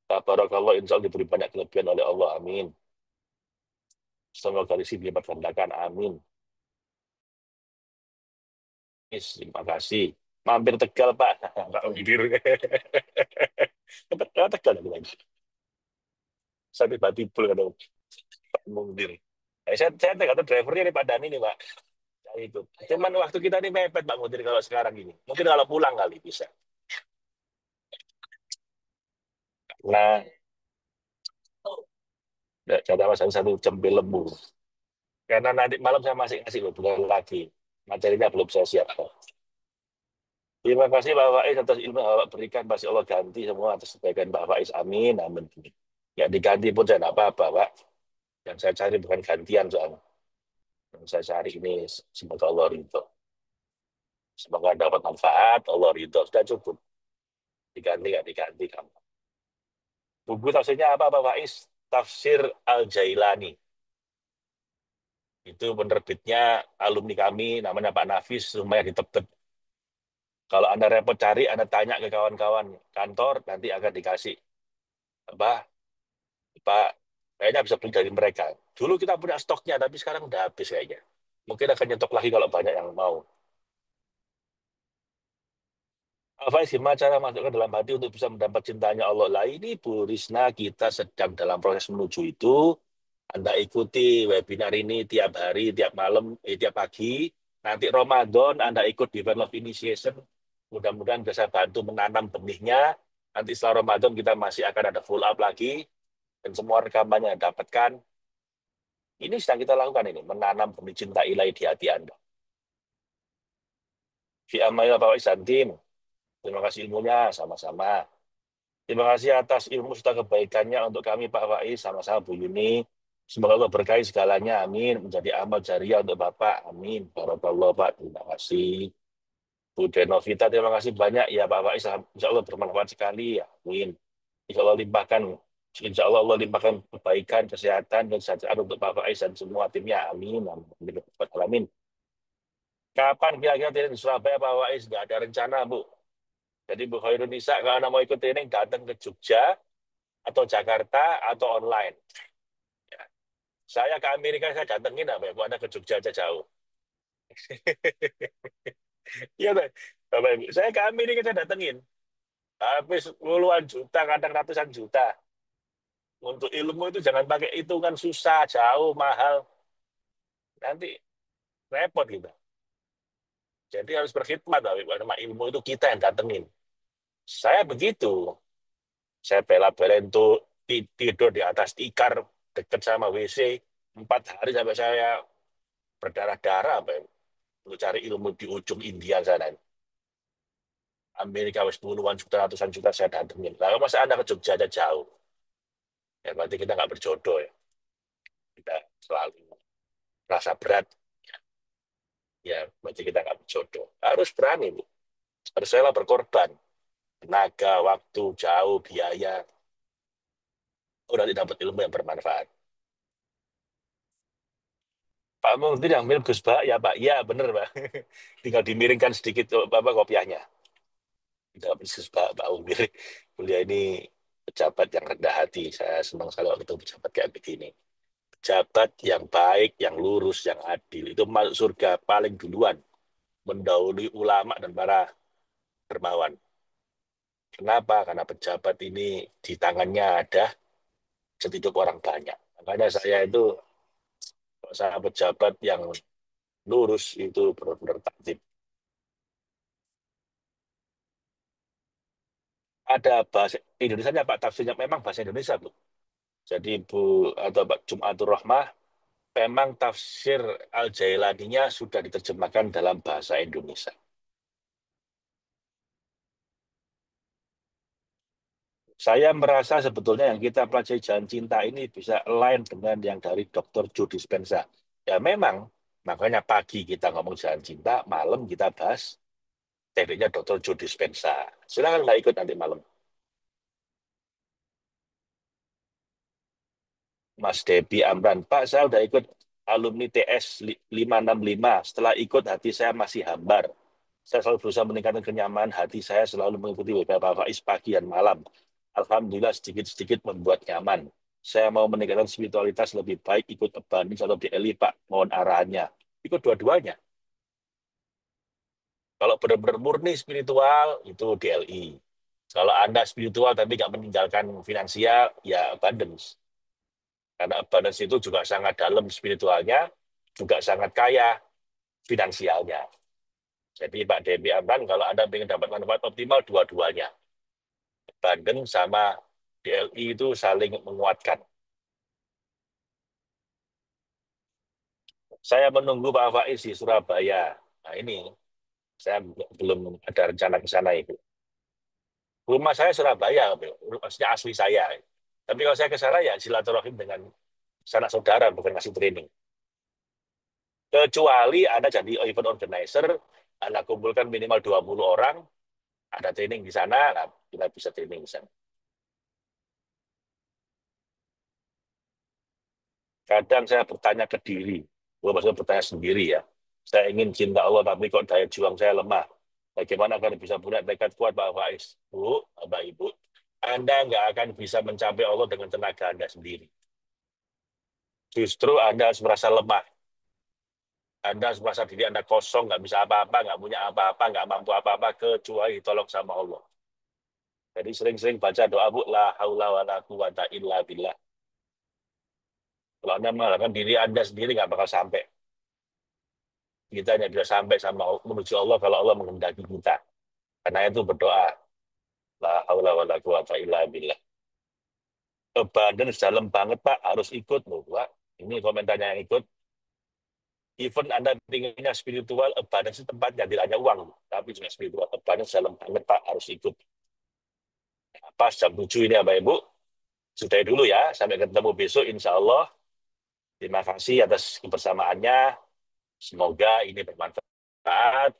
Tabarakallah, insya Allah diberi banyak kelebihan oleh Allah. Amin. Semoga rezeki dilipat gandakan. Amin. Terima kasih. Mampir Tegal, Pak. Nggak mikir. Tegal, Tegal lagi lagi. Sampai Batipul kata Pak Mungdir. Saya nggak tahu drivernya nih Pak Dani nih, Pak. Saya ikut. Cuman waktu kita ini mepet, Pak Mungdir, kalau sekarang ini. Mungkin kalau pulang kali bisa. Nah, kata Mas satu cembil lembu. Karena nanti malam saya masih ngasih loh, bukan lagi. Materinya belum saya siapkan. Terima kasih Pak Faiz atas ilmu yang Bapak berikan. Pasti Allah ganti semua atas kebaikan Pak Faiz. Amin. Amin. Ya diganti pun saya tidak apa-apa, Pak. Yang saya cari bukan gantian soalnya. Yang saya cari ini semoga Allah ridho. Semoga dapat manfaat, Allah ridho. Sudah cukup. Diganti, nggak diganti kamu. Buku tafsirnya apa, Pak Faiz? Tafsir Al-Jailani. Itu penerbitnya alumni kami, namanya Pak Nafis, lumayan di tebet. Kalau Anda repot cari, Anda tanya ke kawan-kawan kantor, nanti akan dikasih. Apa, Pak, kayaknya bisa beli dari mereka. Dulu kita punya stoknya, tapi sekarang udah habis kayaknya. Mungkin akan nyetok lagi kalau banyak yang mau. Faiz, gimana cara masukkan dalam hati untuk bisa mendapat cintanya Allah? Lah ini Bu Risna, kita sedang dalam proses menuju itu. Anda ikuti webinar ini tiap hari, tiap malam, tiap pagi. Nanti Ramadan, Anda ikut develop initiation. Mudah-mudahan bisa bantu menanam benihnya. Nanti setelah Ramadan kita masih akan ada full up lagi. Dan semua rekamannya dapatkan. Ini sedang kita lakukan ini, menanam benih cinta ilahi di hati Anda. Fi amayil Pak Isantim. Terima kasih ilmunya, sama-sama. Terima kasih atas ilmu serta kebaikannya untuk kami Pak Faiz, sama-sama Bu Yuni. Semoga Allah berkahi segalanya, amin. Menjadi amal jariah untuk Bapak, amin. Barakallah Pak, terima kasih. Bu Denovita, terima kasih banyak ya Pak Faiz. Insya Allah bermanfaat sekali, ya, amin. Insya Allah limpahkan, Insya Allah Allah limpahkan kebaikan, kesehatan, dan kesejahteraan untuk Pak Faiz dan semua timnya, amin. Amin. Amin. Kapan kira-kira training di Surabaya Pak Faiz? Nggak ada rencana, Bu. Jadi Bu Khairun Nisa, kalau Anda mau ikut training, datang ke Jogja, atau Jakarta, atau online. Ya. Saya ke Amerika, saya datengin apa ya, Bu Anda ke Jogja aja jauh. Iya, Pak. Bapak Ibu. Saya ke Amerika, saya datengin. Habis puluhan juta, kadang ratusan juta. Untuk ilmu itu jangan pakai hitungan susah, jauh, mahal. Nanti repot kita. Jadi harus berkhidmat, Bapak Ibu. Sama ilmu itu kita yang datengin. Saya begitu. Saya bela-belain tuh tidur di atas tikar dekat sama WC 4 hari sampai saya berdarah-darah apa ya, untuk cari ilmu di ujung India sana. Amerika wis puluhan juta, ratusan juta saya datengin. Lalu masa Anda ke Jogja aja jauh? Ya berarti kita nggak berjodoh ya. Kita selalu rasa berat, ya berarti kita nggak berjodoh. Harus berani, Bu. Harus rela berkorban. Tenaga, waktu, jauh, biaya. Udah dapat ilmu yang bermanfaat. Pak Mungkin yang mirip Gus Bah, ya Pak. Ya bener Pak. Tinggal dimiringkan sedikit apa kopiahnya. Tidak Gus Bah, Pak Mungkin. Beliau ini pejabat yang rendah hati. Saya senang sekali waktu itu pejabat kayak begini. Pejabat yang baik, yang lurus, yang adil. Itu masuk surga paling duluan. Mendahului ulama dan para dermawan. Kenapa? Karena pejabat ini di tangannya ada setiap orang banyak. Makanya saya itu, kalau saya pejabat yang lurus itu benar-benar tertib. Ada bahasa Indonesia Pak, tafsirnya memang bahasa Indonesia Bu. Jadi Bu atau Pak Jumatur Rahmah, memang tafsir Al-Jailaninya sudah diterjemahkan dalam bahasa Indonesia. Saya merasa sebetulnya yang kita pelajari jalan cinta ini bisa align dengan yang dari Dr. Joe Dispenza. Ya memang, makanya pagi kita ngomong jalan cinta, malam kita bahas tekniknya Dr. Joe Dispenza. Silakan nggak ikut nanti malam. Mas Debi Amran, Pak, saya udah ikut alumni TS 565. Setelah ikut, hati saya masih hambar. Saya selalu berusaha meningkatkan kenyamanan hati saya selalu mengikuti beberapa Faiz pagi dan malam. Alhamdulillah sedikit-sedikit membuat nyaman. Saya mau meningkatkan spiritualitas lebih baik ikut Abanis atau DLI, Pak. Mohon arahannya. Ikut dua-duanya. Kalau benar-benar murni spiritual, itu DLI. Kalau Anda spiritual tapi nggak meninggalkan finansial, ya abundance. Karena abundance itu juga sangat dalam spiritualnya, juga sangat kaya finansialnya. Jadi Pak Debi Amran, kalau Anda ingin dapat manfaat optimal, dua-duanya. Abundance sama DLI itu saling menguatkan. Saya menunggu Pak Faiz di Surabaya. Nah ini, saya belum ada rencana ke sana itu. Rumah saya Surabaya, maksudnya asli saya. Tapi kalau saya ke sana ya silaturahim dengan sanak saudara, bukan ngasih training. Kecuali Anda jadi event organizer, Anda kumpulkan minimal 20 orang, ada training di sana, nah, kita bisa training di sana. Kadang saya bertanya ke diri, maksudnya bertanya sendiri ya. Saya ingin cinta Allah, tapi kok daya juang saya lemah. Bagaimana agar bisa punya tekad kuat, Pak Faiz? Bu, Bapak Ibu, Anda nggak akan bisa mencapai Allah dengan tenaga Anda sendiri. Justru Anda harus merasa lemah. Anda harus merasa diri Anda kosong, nggak bisa apa-apa, nggak punya apa-apa, nggak mampu apa-apa, kecuali tolong sama Allah. Jadi sering-sering baca doa, Bu, la haula wa la quwata illa billah. Kalau Anda mengharapkan diri Anda sendiri nggak bakal sampai. Kita hanya bisa sampai sama menuju Allah kalau Allah menghendaki kita. Karena itu berdoa, la haula wa la quwata illa billah. Abundance dalam banget, Pak, harus ikut loh, Pak. Ini komentarnya yang ikut. Even Anda pinginnya spiritual, abundance itu tempatnya tidak hanya uang, tapi juga spiritual. Abundance dalam banget, Pak, harus ikut. Pas jam 7 ini, Bapak Ibu. Sudah dulu ya, sampai ketemu besok, insya Allah. Terima kasih atas kebersamaannya. Semoga ini bermanfaat.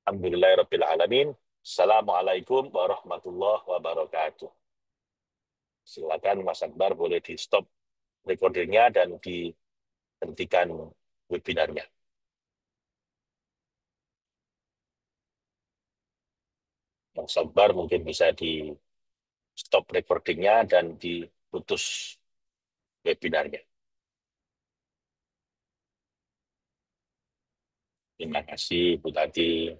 Alhamdulillahirrahmanirrahim. Assalamualaikum warahmatullahi wabarakatuh. Silakan Mas Akbar boleh di stop recordingnya dan dihentikan webinarnya. Mas Akbar mungkin bisa di stop recordingnya dan diputus webinarnya. Terima kasih Bu Tati.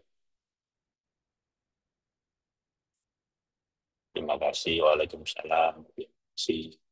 Terima kasih. Waalaikumsalam. Terima kasih.